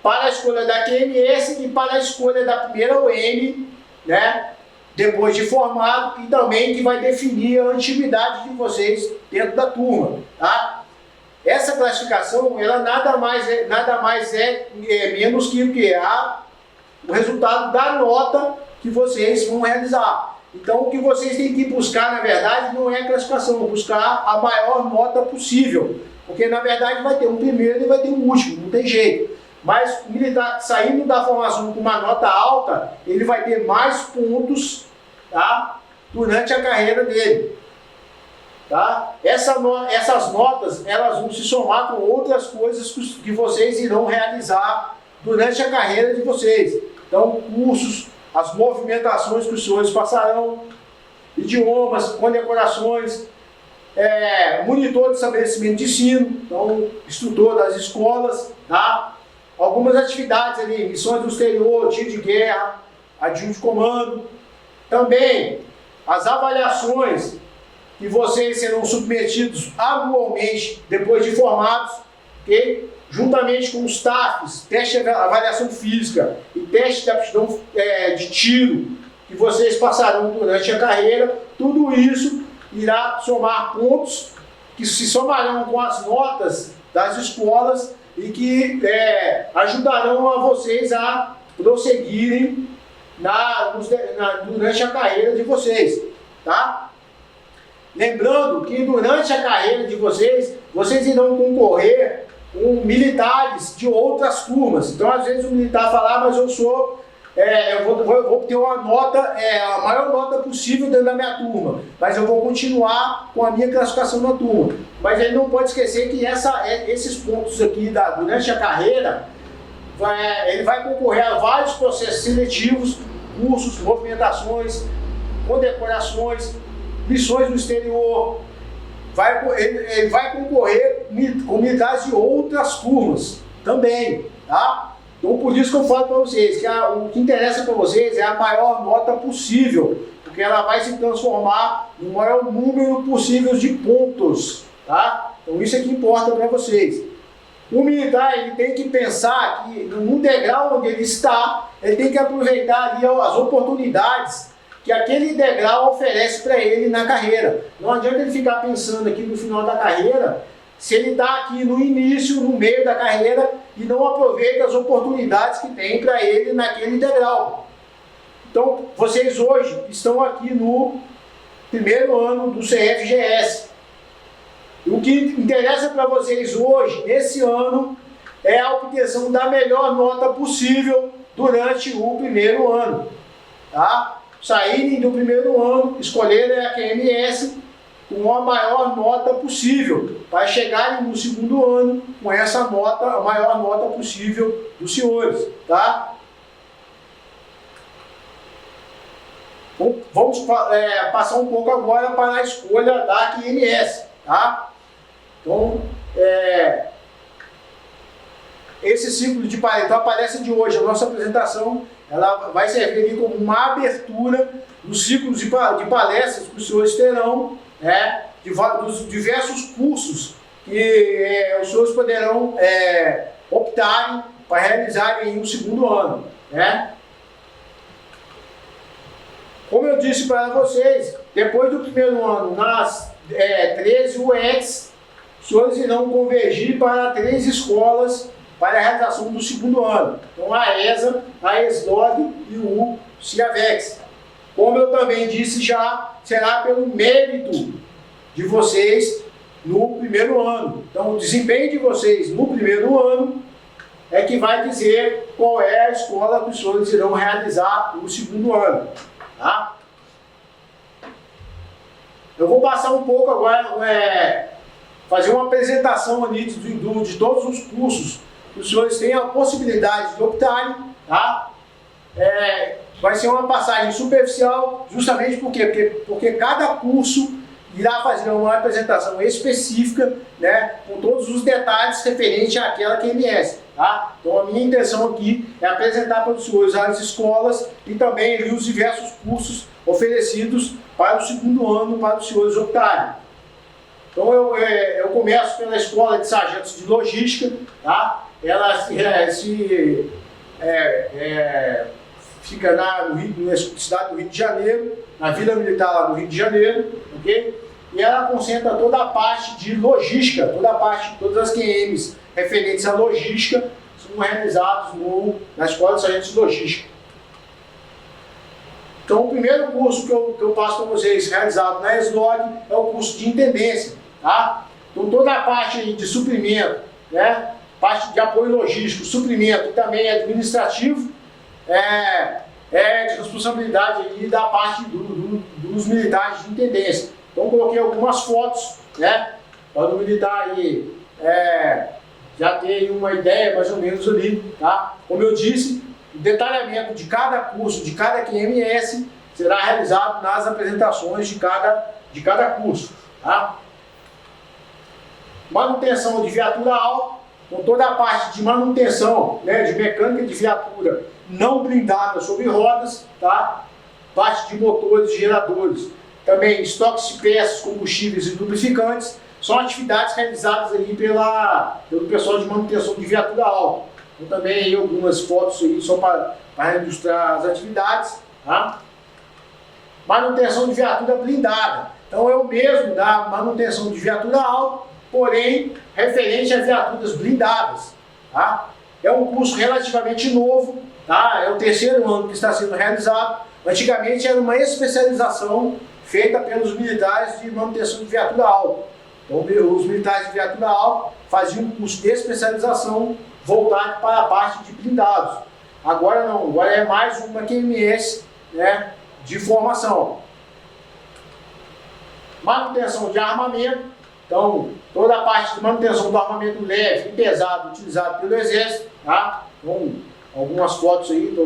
para a escolha da QMS e para a escolha da primeira OM, né, depois de formado, e também que vai definir a antiguidade de vocês dentro da turma, tá? Essa classificação, ela nada mais é menos que o resultado da nota que vocês vão realizar. Então, o que vocês têm que buscar, na verdade, não é a classificação, é buscar a maior nota possível. Porque, na verdade, vai ter um primeiro e vai ter um último, não tem jeito. Mas o militar saindo da formação com uma nota alta, ele vai ter mais pontos, tá, durante a carreira dele. Tá? Essas notas, elas vão se somar com outras coisas que vocês irão realizar durante a carreira de vocês. Então, cursos, as movimentações que os senhores passarão, idiomas, condecorações, monitor de estabelecimento de ensino, então, instrutor das escolas, tá? Algumas atividades ali, missões do exterior, tiro de guerra, adjunto de comando. Também, as avaliações que vocês serão submetidos anualmente, depois de formados, okay? Juntamente com os TAFs, teste de avaliação física e teste de aptidão de tiro, que vocês passarão durante a carreira, tudo isso irá somar pontos que se somarão com as notas das escolas e que ajudarão a vocês a prosseguirem durante a carreira de vocês, tá? Lembrando que durante a carreira de vocês, vocês irão concorrer com militares de outras turmas. Então, às vezes o militar fala, mas eu vou ter uma nota, a maior nota possível dentro da minha turma, mas eu vou continuar com a minha classificação na turma. Mas ele não pode esquecer que esses pontos aqui durante a carreira, ele vai concorrer a vários processos seletivos, cursos, movimentações, condecorações, missões no exterior. Ele vai concorrer com militares de outras turmas também, tá? Então, por isso que eu falo para vocês que o que interessa para vocês é a maior nota possível, porque ela vai se transformar no maior número possível de pontos, tá? Então, isso é que importa para vocês. O militar, ele tem que pensar que no degrau onde ele está, ele tem que aproveitar ali as oportunidades que aquele degrau oferece para ele na carreira. Não adianta ele ficar pensando aqui no final da carreira, se ele está aqui no início, no meio da carreira, e não aproveita as oportunidades que tem para ele naquele degrau. Então, vocês hoje estão aqui no primeiro ano do CFGS. O que interessa para vocês hoje, nesse ano, é a obtenção da melhor nota possível durante o primeiro ano. Tá? Saírem do primeiro ano, escolherem a QMS com a maior nota possível, para chegarem no segundo ano com essa nota, a maior nota possível dos senhores. Tá? Vamos passar um pouco agora para a escolha da QMS. Tá? Então, esse ciclo de palestra, então a palestra de hoje, a nossa apresentação, ela vai servir como uma abertura dos ciclos de palestras que os senhores terão, dos diversos cursos que os senhores poderão optarem para realizarem no segundo ano. Como eu disse para vocês, depois do primeiro ano, nas 13 UETs, os senhores irão convergir para 3 escolas para a realização do segundo ano. Então, a ESA, a ESLOG e o CIAVEX. Como eu também disse já, será pelo mérito de vocês no primeiro ano. Então, o desempenho de vocês no primeiro ano é que vai dizer qual é a escola que os senhores irão realizar no segundo ano. Tá? Eu vou passar um pouco agora, fazer uma apresentação ali de todos os cursos que os senhores têm a possibilidade de optarem. Tá? Vai ser uma passagem superficial, justamente porque cada curso irá fazer uma apresentação específica, com todos os detalhes referentes àquela QMS. Tá? Então a minha intenção aqui é apresentar para os senhores as escolas e também ali, os diversos cursos oferecidos para o segundo ano para os senhores optarem. Então eu começo pela Escola de Sargentos de Logística. Tá? Ela fica na cidade do Rio de Janeiro, na Vila Militar lá do Rio de Janeiro, ok? E ela concentra toda a parte de logística, todas as QMs referentes à logística são realizados na Escola de Sargentos de Logística. Então, o primeiro curso que eu passo para vocês, realizado na ESLOG, é o curso de Intendência. Tá? Então, toda a parte aí de suprimento, parte de apoio logístico, suprimento e também administrativo, é de responsabilidade aí da parte dos militares de intendência. Então, coloquei algumas fotos, para o militar aí já ter uma ideia mais ou menos ali. Tá? Como eu disse, o detalhamento de cada curso, de cada QMS, será realizado nas apresentações de cada curso. Tá? Manutenção de viatura alta, com toda a parte de manutenção, de mecânica de viatura não blindada sobre rodas, tá? Parte de motores e geradores, também estoques de peças, combustíveis e lubrificantes, são atividades realizadas aí pelo pessoal de manutenção de viatura alta. Então, também aí algumas fotos aí só para ilustrar as atividades. Tá? Manutenção de viatura blindada. Então é o mesmo da manutenção de viatura alta, porém referente a viaturas blindadas. Tá? É um curso relativamente novo, tá? É o terceiro ano que está sendo realizado. Antigamente era uma especialização feita pelos militares de manutenção de viatura alta. Então os militares de viatura alta faziam um curso de especialização voltado para a parte de blindados. Agora não, agora é mais uma QMS, de formação. Manutenção de armamento. Então, toda a parte de manutenção do armamento leve e pesado utilizado pelo Exército. Tá? Então, algumas fotos aí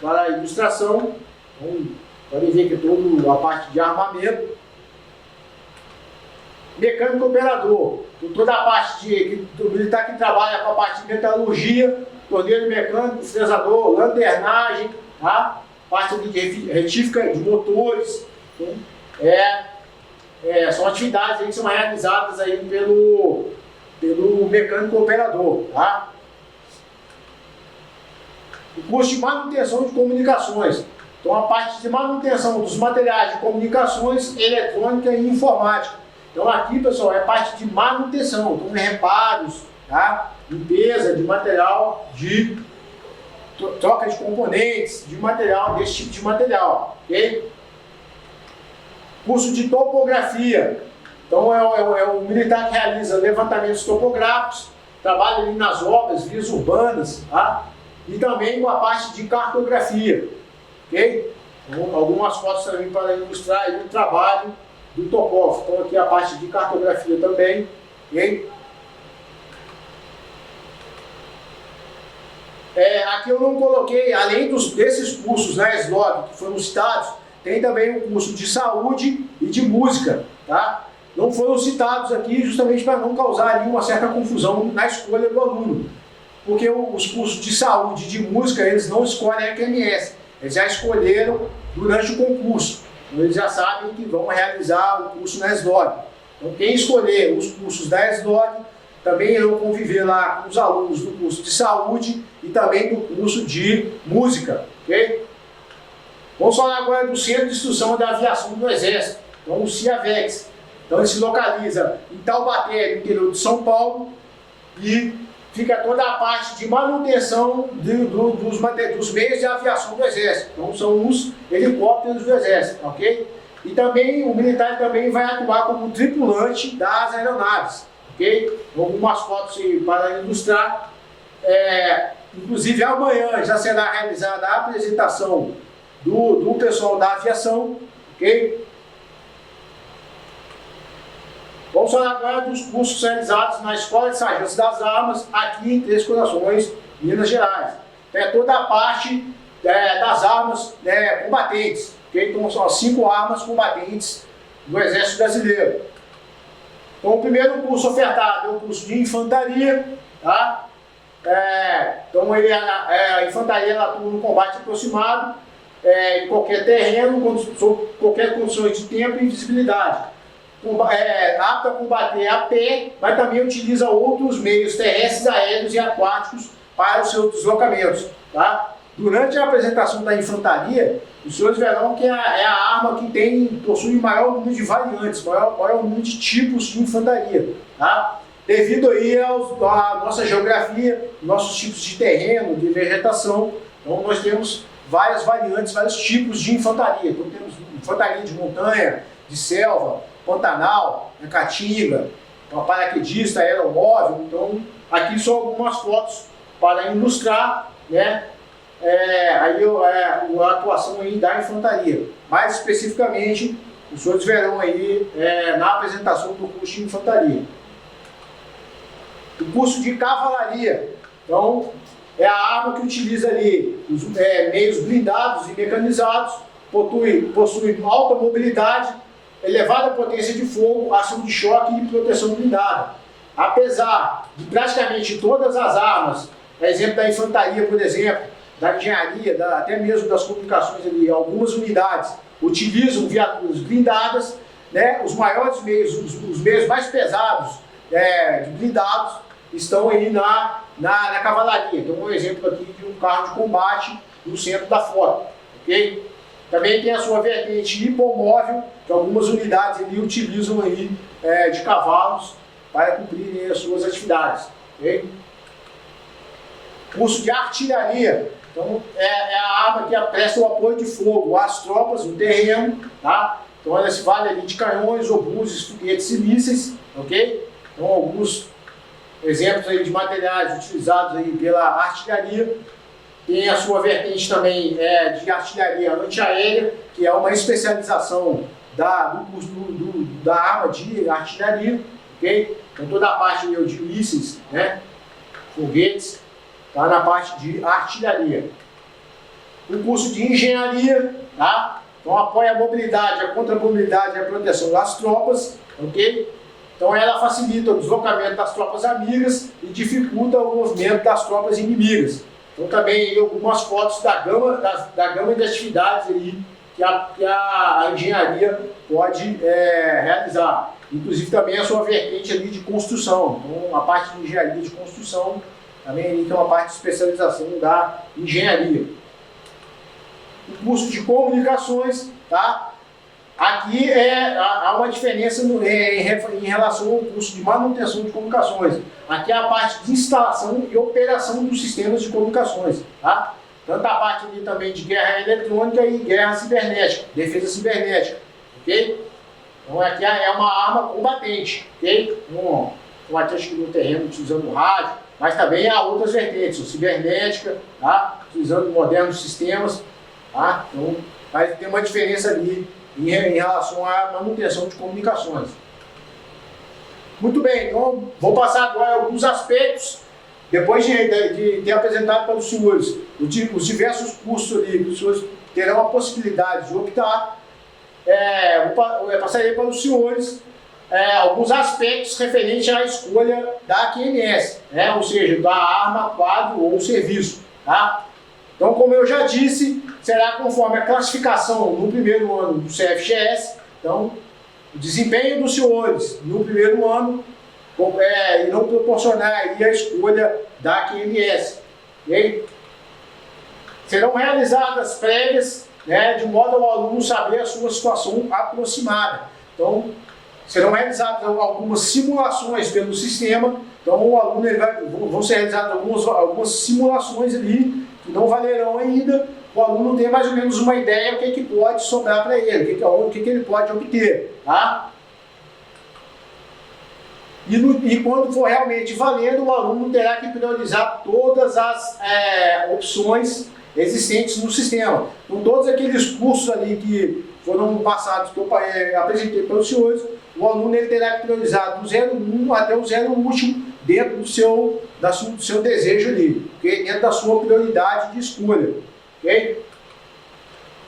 para a ilustração. Então, podem ver que toda a parte de armamento. Mecânico operador. Então, toda a parte do militar que trabalha com a parte de metalurgia, torneiro mecânico, fresador, lanternagem, tá? Parte de retífica de motores. Então, são atividades aí que são realizadas aí pelo mecânico operador. Tá? O curso de manutenção de comunicações. Então, a parte de manutenção dos materiais de comunicações, eletrônica e informática. Então, aqui, pessoal, é parte de manutenção, então, reparos, tá? Limpeza de material, de troca de componentes, de material, desse tipo de material, ok? Curso de topografia. Então, é o militar que realiza levantamentos topográficos, trabalha ali nas obras, vias urbanas, tá? E também com a parte de cartografia, ok? Então, algumas fotos também para ilustrar aí o trabalho do topógrafo. Então, aqui a parte de cartografia também, ok? Aqui eu não coloquei, além desses cursos na SLOG que foram citados, tem também o curso de saúde e de música, tá? Não foram citados aqui justamente para não causar ali uma certa confusão na escolha do aluno, porque os cursos de saúde e de música, eles não escolhem a QMS, eles já escolheram durante o concurso, então eles já sabem que vão realizar o curso na SLOG. Então quem escolher os cursos da SLOG também irão conviver lá com os alunos do curso de saúde e também do curso de música, ok? Vamos falar agora do Centro de Instrução da Aviação do Exército, então o CIAVEX. Então ele se localiza em Taubaté, no interior de São Paulo, e fica toda a parte de manutenção dos meios de aviação do Exército. Então são os helicópteros do Exército, ok? E também o militar também vai atuar como tripulante das aeronaves, ok? Algumas fotos para ilustrar. Inclusive amanhã já será realizada a apresentação do pessoal da aviação, ok? Vamos falar agora dos cursos realizados na Escola de Sargentos das Armas, aqui em Três Corações, Minas Gerais. Toda a parte das armas combatentes, okay? Então são as 5 armas combatentes do Exército Brasileiro. Então o primeiro curso ofertado é o curso de infantaria, tá? Então a infantaria ela atua no combate aproximado, em qualquer terreno, sob qualquer condições de tempo e visibilidade. Apto a combater a pé, mas também utiliza outros meios terrestres, aéreos e aquáticos para os seus deslocamentos. Tá? Durante a apresentação da infantaria, os senhores verão que é a arma que possui maior número de variantes, maior número de tipos de infantaria. Tá? Devido aí à nossa geografia, nossos tipos de terreno, de vegetação, então nós temos várias variantes, vários tipos de infantaria. Então temos infantaria de montanha, de selva, Pantanal, Caatinga, paraquedista, aeromóvel. Então, aqui são algumas fotos para ilustrar, né, a atuação aí da infantaria. Mais especificamente, os senhores verão aí na apresentação do curso de infantaria. O curso de cavalaria, então, é a arma que utiliza ali os meios blindados e mecanizados, possui alta mobilidade, elevada potência de fogo, ação de choque e proteção blindada. Apesar de praticamente todas as armas, exemplo da infantaria, por exemplo, da engenharia, até mesmo das comunicações ali, algumas unidades utilizam viaturas blindadas, né? Os maiores meios, os meios mais pesados blindados estão aí na cavalaria. Então, um exemplo aqui de um carro de combate no centro da foto, ok? Também tem a sua vertente hipomóvel, que algumas unidades ali utilizam aí, de cavalos para cumprirem as suas atividades. Okay? Curso de artilharia. Então, é a arma que presta o apoio de fogo às tropas no terreno. Tá? Então, ela se vale ali de canhões, obuses, foguetes e mísseis. Okay? Então, alguns exemplos aí de materiais utilizados aí pela artilharia. Tem a sua vertente também de artilharia antiaérea, que é uma especialização da arma de artilharia, ok? Então toda a parte de mísseis, né, foguetes, está na parte de artilharia. O curso de engenharia, tá? Então apoia a mobilidade, a contramobilidade e a proteção das tropas, ok? Então ela facilita o deslocamento das tropas amigas e dificulta o movimento das tropas inimigas. Então também algumas fotos da gama de atividades aí que a engenharia pode realizar. Inclusive também a sua vertente ali de construção. Então a parte de engenharia de construção também ali tem uma parte de especialização da engenharia. o curso de comunicações, tá? Aqui há uma diferença em relação ao curso de manutenção de comunicações. Aqui é a parte de instalação e operação dos sistemas de comunicações, tá? Tanto a parte ali também de guerra eletrônica e guerra cibernética, defesa cibernética, ok? Então aqui é uma arma combatente, ok? Combate no terreno utilizando rádio, mas também há outras vertentes, cibernética, tá? Utilizando modernos sistemas, tá? Então vai ter uma diferença ali em relação à manutenção de comunicações. Muito bem, então vou passar agora alguns aspectos, depois de ter apresentado para os senhores os diversos cursos ali, que os senhores terão a possibilidade de optar, eu passarei para os senhores alguns aspectos referentes à escolha da QMS, ou seja, da arma, quadro ou serviço. Tá? Então, como eu já disse, será conforme a classificação no primeiro ano do CFGS. Então, o desempenho dos senhores no primeiro ano irão proporcionar aí a escolha da QMS. Okay? Serão realizadas prévias, de modo ao aluno saber a sua situação aproximada. Então, serão realizadas algumas simulações pelo sistema. Então, o aluno vão ser realizadas algumas simulações ali que não valerão ainda. O aluno tem mais ou menos uma ideia do que pode sobrar para ele, o que ele pode obter. Tá? E quando for realmente valendo, o aluno terá que priorizar todas as opções existentes no sistema. Então, todos aqueles cursos ali que foram passados, que eu apresentei para os senhores, o aluno ele terá que priorizar do 01 até o 0 último dentro do seu desejo ali, okay? Dentro da sua prioridade de escolha. Okay?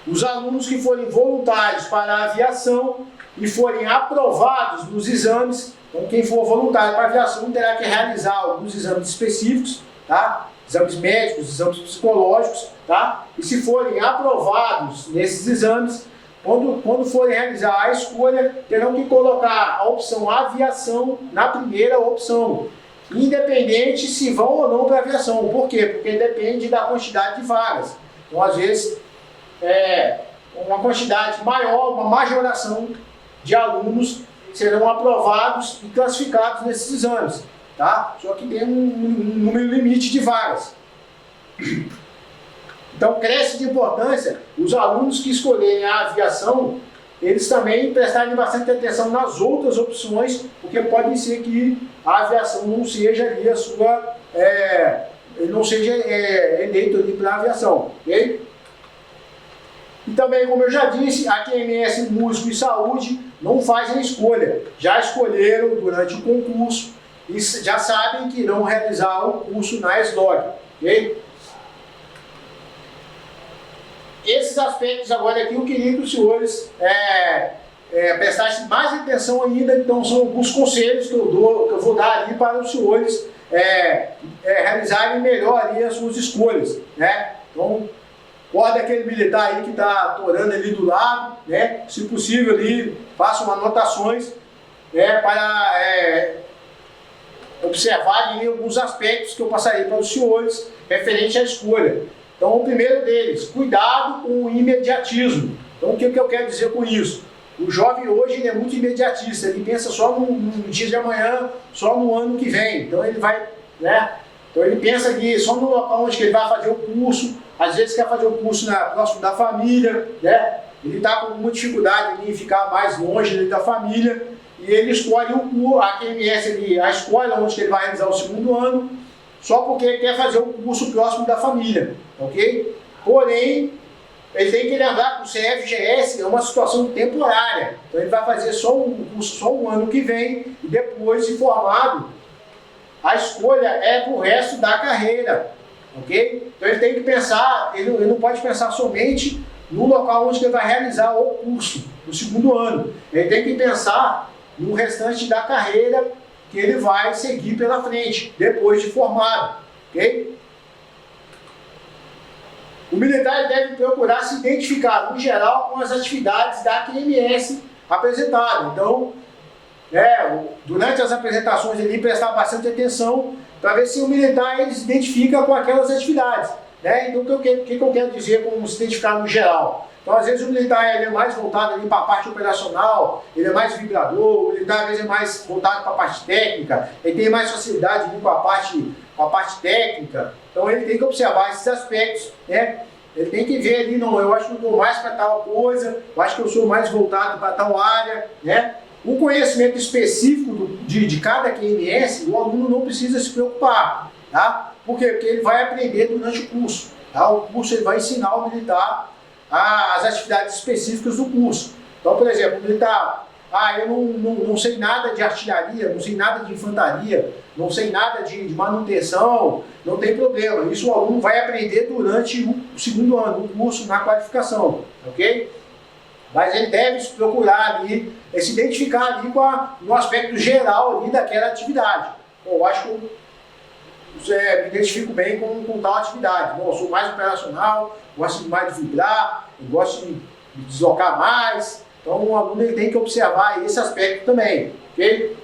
Os alunos que forem voluntários para a aviação e forem aprovados nos exames, então quem for voluntário para a aviação terá que realizar alguns exames específicos, tá? Exames médicos, exames psicológicos, tá? E se forem aprovados nesses exames, quando forem realizar a escolha, terão que colocar a opção aviação na primeira opção, independente se vão ou não para a aviação. Por quê? Porque depende da quantidade de vagas. Então, às vezes, uma quantidade maior, uma majoração de alunos serão aprovados e classificados nesses exames, tá? Só que tem um número limite de vagas. Então, cresce de importância os alunos que escolherem a aviação, eles também prestarem bastante atenção nas outras opções, porque pode ser que a aviação não seja ali a sua, não seja eleito ali para a aviação, ok? E também, como eu já disse, a QMS Músico e Saúde não fazem escolha, já escolheram durante o concurso e já sabem que irão realizar o curso na SLOG, ok? Esses aspectos agora aqui eu queria que os senhores prestassem mais atenção ainda. Então são alguns conselhos que eu vou dar ali para os senhores realizarem melhor ali as suas escolhas, né? Então, pode aquele militar aí que está atorando ali do lado, né? Se possível ali, façam anotações para observarem alguns aspectos que eu passarei para os senhores referente à escolha. Então, o primeiro deles, cuidado com o imediatismo. Então, o que eu quero dizer com isso? O jovem hoje ele é muito imediatista, ele pensa só no dia de amanhã, só no ano que vem. Então, ele vai, Então, ele pensa que só no local onde ele vai fazer o curso, às vezes quer fazer o curso próximo da família, né? Ele está com muita dificuldade em ficar mais longe da família, e ele escolhe a QMS, a escola onde ele vai realizar o segundo ano, só porque ele quer fazer o curso próximo da família, ok? Porém, ele tem que lembrar que o CFGS é uma situação temporária. Então ele vai fazer só o curso só um ano que vem e depois de formado, a escolha é para o resto da carreira, ok? Então ele tem que pensar, ele não pode pensar somente no local onde ele vai realizar o curso, no segundo ano. Ele tem que pensar no restante da carreira que ele vai seguir pela frente, depois de formado, ok? O militar deve procurar se identificar, no geral, com as atividades da QMS apresentada. Então, durante as apresentações, ele prestar bastante atenção para ver se o militar ele se identifica com aquelas atividades. né? Então, o que eu quero dizer com se identificar no geral? Então, às vezes, o militar ele é mais voltado ali para a parte operacional, ele é mais vibrador, o militar, às vezes, é mais voltado para a parte técnica, ele tem mais facilidade ali com a parte técnica. Então, ele tem que observar esses aspectos, né? Ele tem que ver ali, não, eu acho que eu estou mais para tal coisa, eu acho que eu sou mais voltado para tal área, né? O conhecimento específico de cada QMS, o aluno não precisa se preocupar, tá? Por quê? Porque ele vai aprender durante o curso, tá? O curso ele vai ensinar o militar as atividades específicas do curso. Então, por exemplo, o militar, eu não sei nada de artilharia, não sei nada de infantaria, não sei nada de manutenção, não tem problema. Isso o aluno vai aprender durante o segundo ano, o curso, na qualificação, ok? Mas ele deve se procurar ali, se identificar ali no aspecto geral ali daquela atividade. Eu acho que eu me identifico bem com tal atividade. Bom, eu sou mais operacional, gosto mais de vibrar, gosto de me deslocar mais. Então o aluno ele tem que observar esse aspecto também, ok?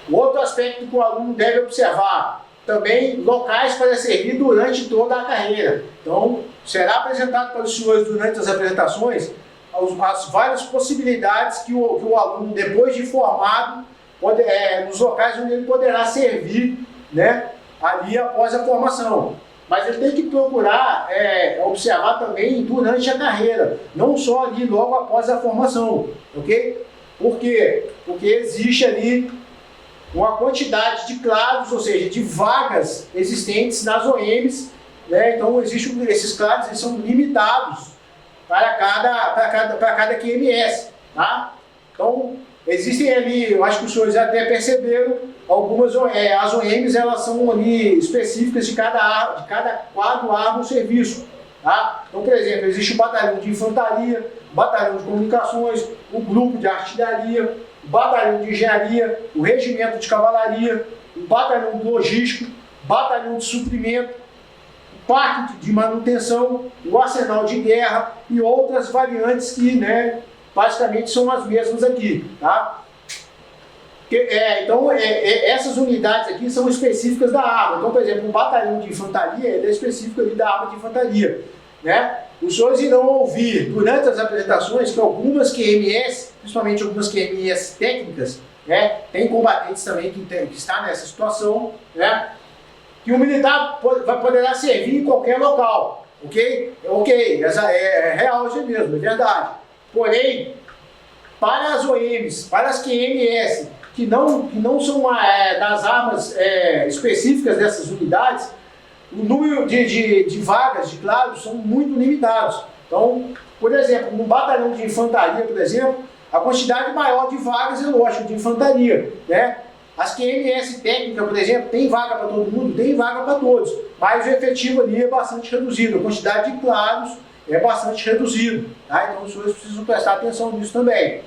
O outro aspecto que o aluno deve observar, também locais para servir durante toda a carreira. Então, será apresentado para os senhores durante as apresentações as várias possibilidades que o aluno, depois de formado, nos locais onde ele poderá servir, né, ali após a formação. Mas ele tem que procurar observar também durante a carreira, não só ali logo após a formação, ok? Por quê? Porque existe ali uma quantidade de clados, ou seja, de vagas existentes nas OMs, né? Então esses clados eles são limitados para cada QMS, tá? Então existem ali, eu acho que os senhores até perceberam, algumas as OMs elas são ali específicas de cada quadro, árvore, serviço, tá? Então, por exemplo, existe o batalhão de infantaria, o batalhão de comunicações, o grupo de artilharia, o batalhão de engenharia, o regimento de cavalaria, o batalhão de logístico, o batalhão de suprimento, o parque de manutenção, o arsenal de guerra e outras variantes que, né, basicamente são as mesmas aqui, tá? Então, essas unidades aqui são específicas da arma. Então, por exemplo, o batalhão de infantaria ele é específico ali da arma de infantaria, né? Os senhores irão ouvir durante as apresentações que algumas QMS, principalmente algumas QMS técnicas, né, tem combatentes também que está nessa situação, né, que o militar poderá servir em qualquer local, ok? Ok, essa é real isso mesmo, é verdade. Porém, para as OMs, para as QMS, que não são das armas específicas dessas unidades, o número de vagas, de claros, são muito limitados. Então, por exemplo, no batalhão de infantaria, por exemplo, a quantidade maior de vagas é lógico, de infantaria, né? As QMS técnica, por exemplo, tem vaga para todo mundo? Tem vaga para todos, mas o efetivo ali é bastante reduzido, a quantidade de claros é bastante reduzido, tá? Então os senhores precisam prestar atenção nisso também,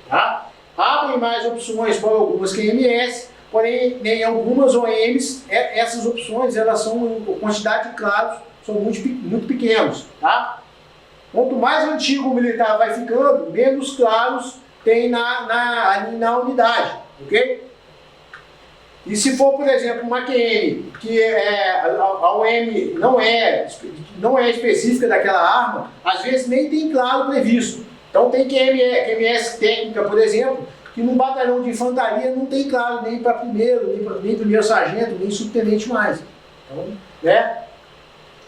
tá? Abrem mais opções para algumas QMS, porém, em algumas OMs, essas opções, elas são, a quantidade de claros, são muito pequenos, tá? Quanto mais antigo o militar vai ficando, menos claros tem ali na unidade, ok? E se for, por exemplo, uma QM, que a OM não é específica daquela arma, às vezes nem tem claro previsto. Então tem QMS técnica, por exemplo, que no batalhão de infantaria não tem claro nem para primeiro, nem primeiro sargento, nem subtenente mais. Então, né?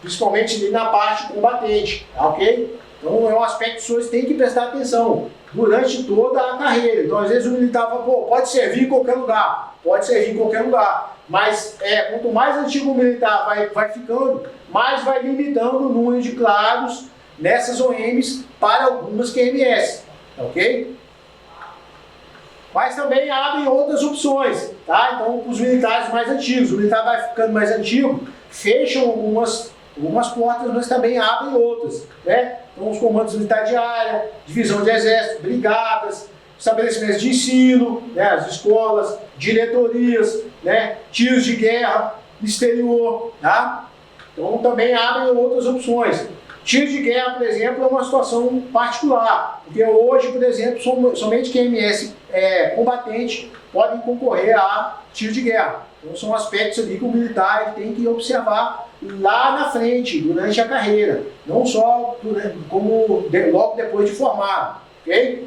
Principalmente ali na parte combatente, tá, ok? Então é um aspecto que os senhores têm que prestar atenção durante toda a carreira. Então às vezes o militar fala, pô, pode servir em qualquer lugar, pode servir em qualquer lugar. Mas quanto mais antigo o militar vai ficando, mais vai limitando o número de claros nessas OMs para algumas QMS, ok? Mas também abrem outras opções, tá? Então, os militares mais antigos, o militar vai ficando mais antigo, fecham algumas portas, mas também abrem outras, né? Então, os comandos militares de área, divisão de exército, brigadas, estabelecimentos de ensino, né? As escolas, diretorias, né? Tiros de guerra, exterior, tá? Então, também abrem outras opções. Tiro de guerra, por exemplo, é uma situação particular, porque hoje, por exemplo, somente QMS combatente podem concorrer a tiro de guerra. Então são aspectos ali que o militar tem que observar lá na frente, durante a carreira, não só logo depois de formado, ok?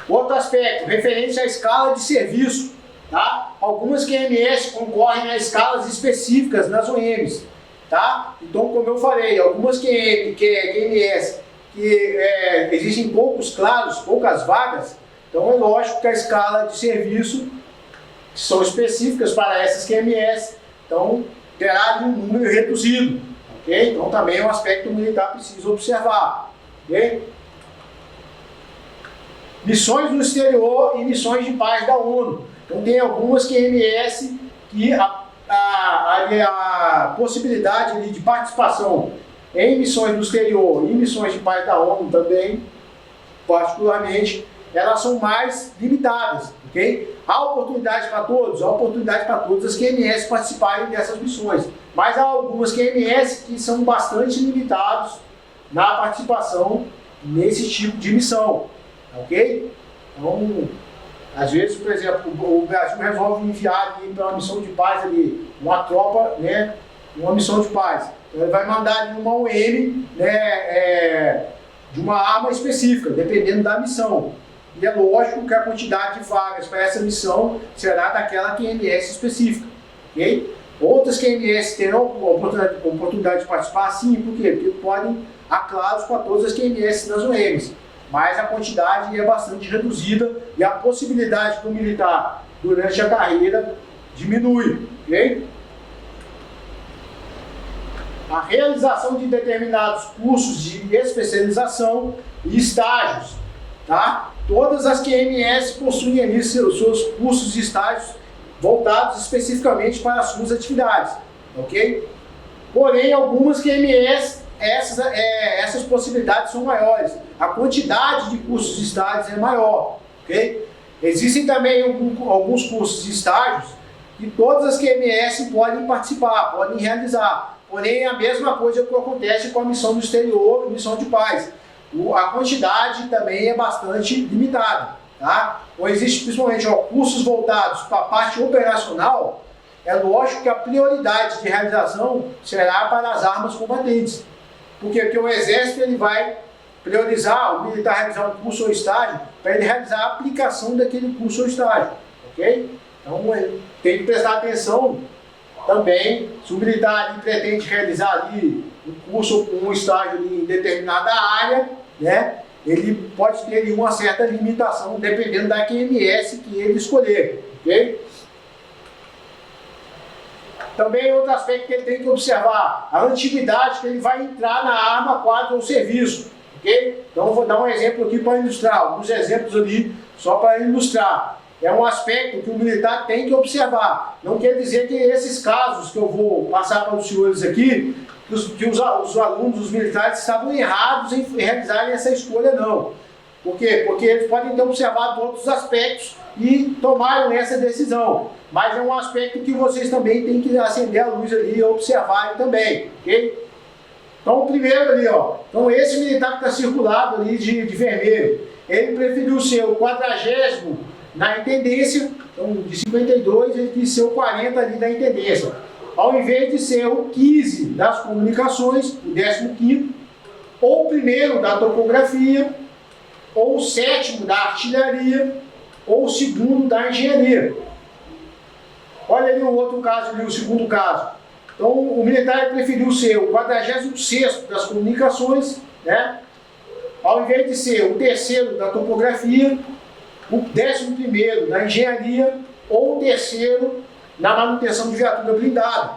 Outro aspecto, referente à escala de serviço. Tá? Algumas QMS concorrem a escalas específicas nas OMs. Tá? Então, como eu falei, algumas QMS que existem poucos claros, poucas vagas, então é lógico que a escala de serviço são específicas para essas QMS, então terá um número reduzido. Okay? Então também é um aspecto que o militar precisa observar. Okay? Missões no exterior e missões de paz da ONU. Então tem algumas QMS que a possibilidade ali de participação em missões no exterior e missões de paz da ONU também, particularmente, elas são mais limitadas, ok? Há oportunidade para todos? Há oportunidade para todas as QMS participarem dessas missões, mas há algumas QMS que são bastante limitados na participação nesse tipo de missão, ok? Então, às vezes, por exemplo, o Brasil resolve enviar para uma missão de paz ali, uma tropa, né, uma missão de paz. Então, ele vai mandar ali uma OM, né, de uma arma específica, dependendo da missão. E é lógico que a quantidade de vagas para essa missão será daquela QMS específica. Okay? Outras QMS terão oportunidade de participar, sim, por quê? Porque podem há claros para todas as QMS das OMs. Mas a quantidade é bastante reduzida e a possibilidade do militar durante a carreira diminui. Okay? A realização de determinados cursos de especialização e estágios. Tá? Todas as QMS possuem ali seus cursos de estágios voltados especificamente para as suas atividades. Okay? Porém, algumas QMS essas possibilidades são maiores, a quantidade de cursos de estágios é maior, ok? Existem também alguns cursos de estágios que todas as QMS podem participar, podem realizar, porém é a mesma coisa que acontece com a missão do exterior e missão de paz. A quantidade também é bastante limitada, tá? Ou existe principalmente cursos voltados para a parte operacional, é lógico que a prioridade de realização será para as armas combatentes. Porque o Exército ele vai priorizar o militar realizar um curso ou estágio para ele realizar a aplicação daquele curso ou estágio. Ok? Então ele tem que prestar atenção também se o militar ali pretende realizar ali um curso ou um estágio ali em determinada área, né? Ele pode ter ali uma certa limitação dependendo da QMS que ele escolher. Ok? Também outro aspecto que ele tem que observar, a antiguidade que ele vai entrar na arma, quadro ou serviço. Okay? Então eu vou dar um exemplo aqui para ilustrar, alguns exemplos ali só para ilustrar. É um aspecto que o militar tem que observar. Não quer dizer que esses casos que eu vou passar para os senhores aqui, que os alunos, os militares estavam errados em realizarem essa escolha, não. Por quê? Porque eles podem ter observado outros aspectos e tomaram essa decisão. Mas é um aspecto que vocês também têm que acender a luz ali e observarem também, ok? Então, o primeiro ali, ó. Então, esse militar que está circulado ali de vermelho, ele preferiu ser o 40º na intendência, então, de 52, ele quis ser o 40 ali da intendência. Ao invés de ser o 15 das comunicações, o 15º, ou o primeiro da topografia, ou o 7º da artilharia, ou o 2º da engenharia. Olha ali o outro caso, ali, o segundo caso. Então, o militar preferiu ser o 46º das comunicações, né? Ao invés de ser o 3º da topografia, o 11º da engenharia, ou o 3º na manutenção de viatura blindada.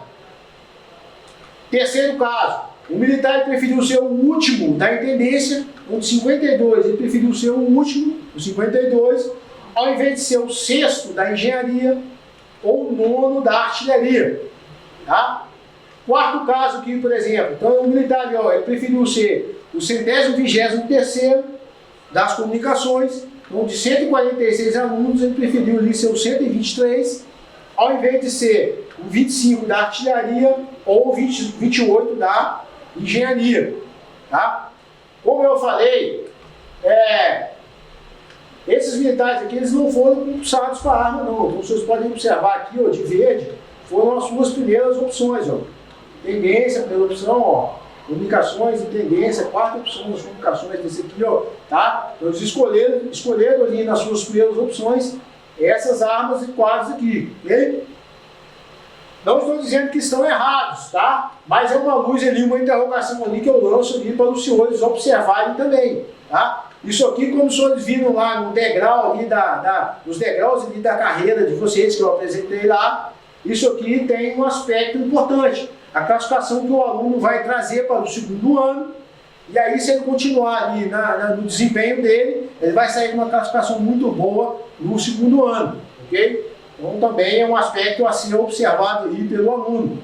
Terceiro caso, o militar preferiu ser o último da intendência, o de 52, ele preferiu ser o último, o 52, ao invés de ser o 6º da engenharia ou o 9º da artilharia. Tá? Quarto caso aqui, por exemplo, então o militar ele preferiu ser o 123º das comunicações, então de 146 alunos, ele preferiu ali ser o 123, ao invés de ser o 25 da artilharia ou o 28 da engenharia. Tá? Como eu falei, esses militares aqui eles não foram concursados para arma, não. Então vocês podem observar aqui, ó, de verde, foram as suas primeiras opções. Ó. Tendência, primeira opção, ó. Comunicações e tendência, quarta opção das comunicações desse aqui, ó. Tá? Então eles escolheram ali nas suas primeiras opções essas armas e quadros aqui, ok? Não estou dizendo que estão errados, tá? Mas é uma luz ali, uma interrogação ali que eu lanço ali para os senhores observarem também, tá? Isso aqui, como os senhores viram lá no degrau ali nos degraus ali da carreira de vocês que eu apresentei lá, isso aqui tem um aspecto importante. A classificação que o aluno vai trazer para o segundo ano, e aí se ele continuar ali no desempenho dele, ele vai sair com uma classificação muito boa no segundo ano, ok? Então também é um aspecto a ser observado aí pelo aluno.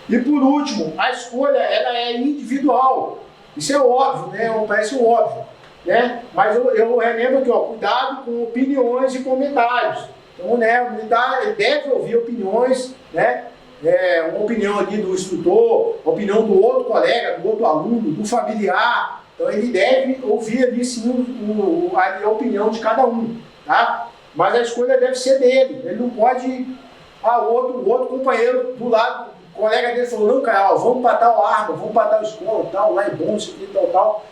E por último, a escolha ela é individual. Isso é óbvio, né? Parece óbvio, né? Mas eu relembro aqui, ó, cuidado com opiniões e comentários. Então, né, o militar ele deve ouvir opiniões, né? Uma opinião ali do instrutor, opinião do outro colega, do outro aluno, do familiar. Então ele deve ouvir ali sim a opinião de cada um, tá? Mas a escolha deve ser dele. Ele não pode, o outro companheiro do lado, o colega dele falou, não, cara, vamos para tal arma, vamos para tal escola, tal, lá é bom, isso aqui, tal.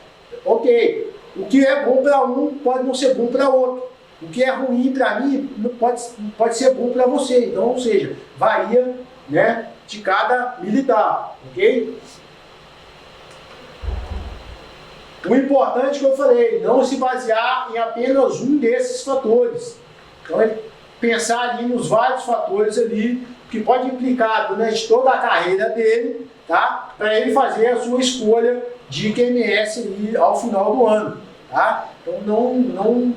Ok, o que é bom para um pode não ser bom para outro. O que é ruim para mim pode ser bom para você. Então, ou seja, varia, né, de cada militar, ok? O importante que eu falei, não se basear em apenas um desses fatores. Então, é pensar ali nos vários fatores ali que pode implicar durante toda a carreira dele, tá? Para ele fazer a sua escolha de QMS ali ao final do ano, tá? Então, não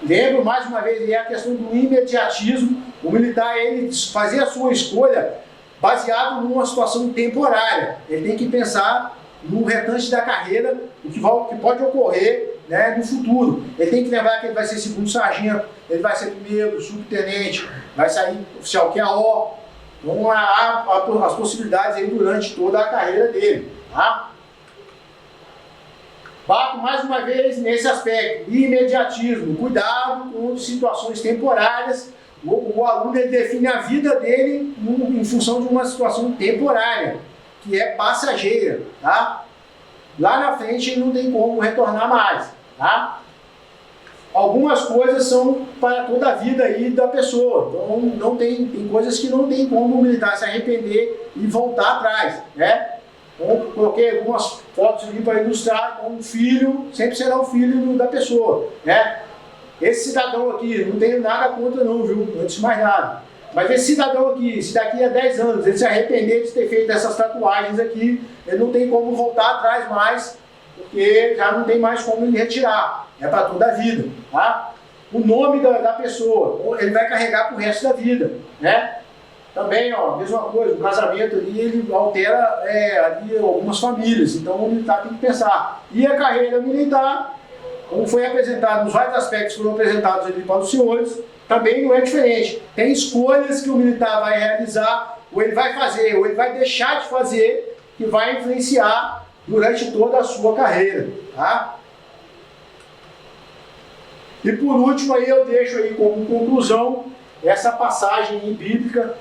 lembro mais uma vez a questão do imediatismo. O militar ele fazer a sua escolha baseado numa situação temporária. Ele tem que pensar no restante da carreira, o que pode ocorrer, né, no futuro. Ele tem que lembrar que ele vai ser segundo sargento, ele vai ser primeiro, subtenente, vai sair oficial QAO. Então há as possibilidades aí durante toda a carreira dele. Tá? Bato mais uma vez nesse aspecto, imediatismo, cuidado com situações temporárias. O aluno ele define a vida dele em função de uma situação temporária, que é passageira, tá? Lá na frente ele não tem como retornar mais, tá? Algumas coisas são para toda a vida aí da pessoa, então não tem coisas que não tem como o militar se arrepender e voltar atrás, né? Então, coloquei algumas fotos ali para ilustrar com um filho, sempre será o filho da pessoa, né? Esse cidadão aqui, não tenho nada contra não, viu? Antes de mais nada. Mas esse cidadão aqui, se daqui a 10 anos ele se arrepender de ter feito essas tatuagens aqui, ele não tem como voltar atrás mais, porque já não tem mais como ele retirar. É para toda a vida, tá? O nome da pessoa, ele vai carregar para o resto da vida, né? Também, ó, mesma coisa, o casamento ali, ele altera ali algumas famílias, então o militar tem que pensar. E a carreira militar, como foi apresentado, nos vários aspectos que foram apresentados ali para os senhores, também não é diferente. Tem escolhas que o militar vai realizar, ou ele vai fazer, ou ele vai deixar de fazer, que vai influenciar durante toda a sua carreira, tá? E por último, aí eu deixo aí como conclusão essa passagem bíblica,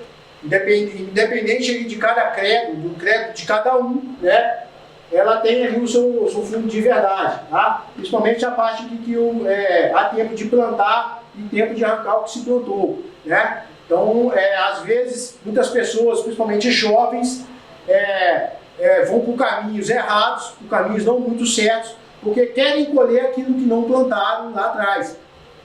independente de cada credo, do credo de cada um, né? Ela tem ali o seu fundo de verdade, tá? Principalmente a parte que há tempo de plantar e tempo de arrancar o que se plantou, né? Então, às vezes, muitas pessoas, principalmente jovens, vão por caminhos errados, por caminhos não muito certos, porque querem colher aquilo que não plantaram lá atrás,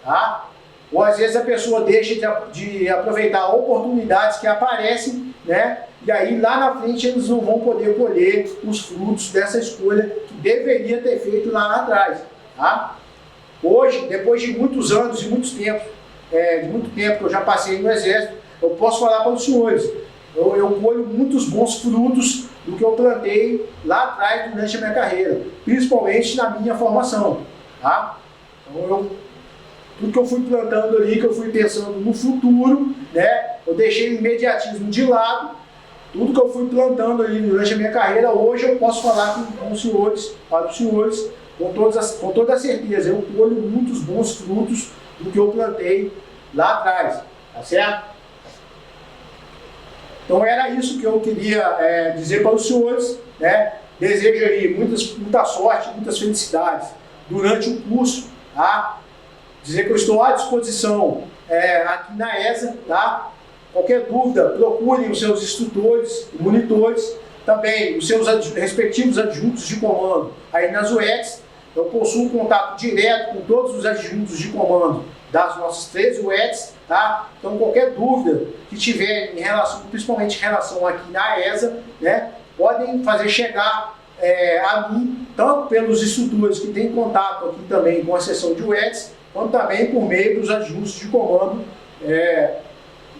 tá? Ou às vezes a pessoa deixa de aproveitar oportunidades que aparecem, né? E aí lá na frente eles não vão poder colher os frutos dessa escolha que deveria ter feito lá atrás, tá? Hoje, depois de muitos anos e muitos tempos, de muito tempo que eu já passei no Exército, eu posso falar para os senhores, eu colho muitos bons frutos do que eu plantei lá atrás durante a minha carreira, principalmente na minha formação, tá? Então tudo que eu fui plantando ali, que eu fui pensando no futuro, né? Eu deixei o imediatismo de lado, tudo que eu fui plantando ali durante a minha carreira, hoje eu posso falar com os senhores, para os senhores, com toda a certeza, eu colho muitos bons frutos do que eu plantei lá atrás, tá certo? Então era isso que eu queria dizer para os senhores, né? Desejo aí muita sorte, muitas felicidades durante o curso, tá? Dizer que eu estou à disposição aqui na ESA, tá? Qualquer dúvida, procurem os seus instrutores, monitores, também os seus respectivos adjuntos de comando aí nas UETs. Eu possuo contato direto com todos os adjuntos de comando das nossas 13 UETs, tá? Então qualquer dúvida que tiver em relação, principalmente em relação aqui na ESA, né, podem fazer chegar a mim, tanto pelos instrutores que têm contato aqui também com a seção de UETs, quanto também por meio dos adjuntos de comando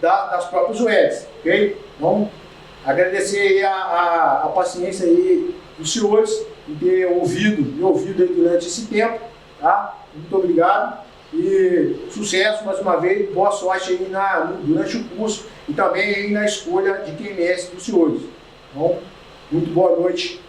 das próprias UETs, ok? Então, agradecer aí a paciência aí dos senhores em ter me ouvido aí durante esse tempo, tá? Muito obrigado e sucesso mais uma vez, boa sorte aí durante o curso e também aí na escolha de QMS dos senhores. Então, muito boa noite.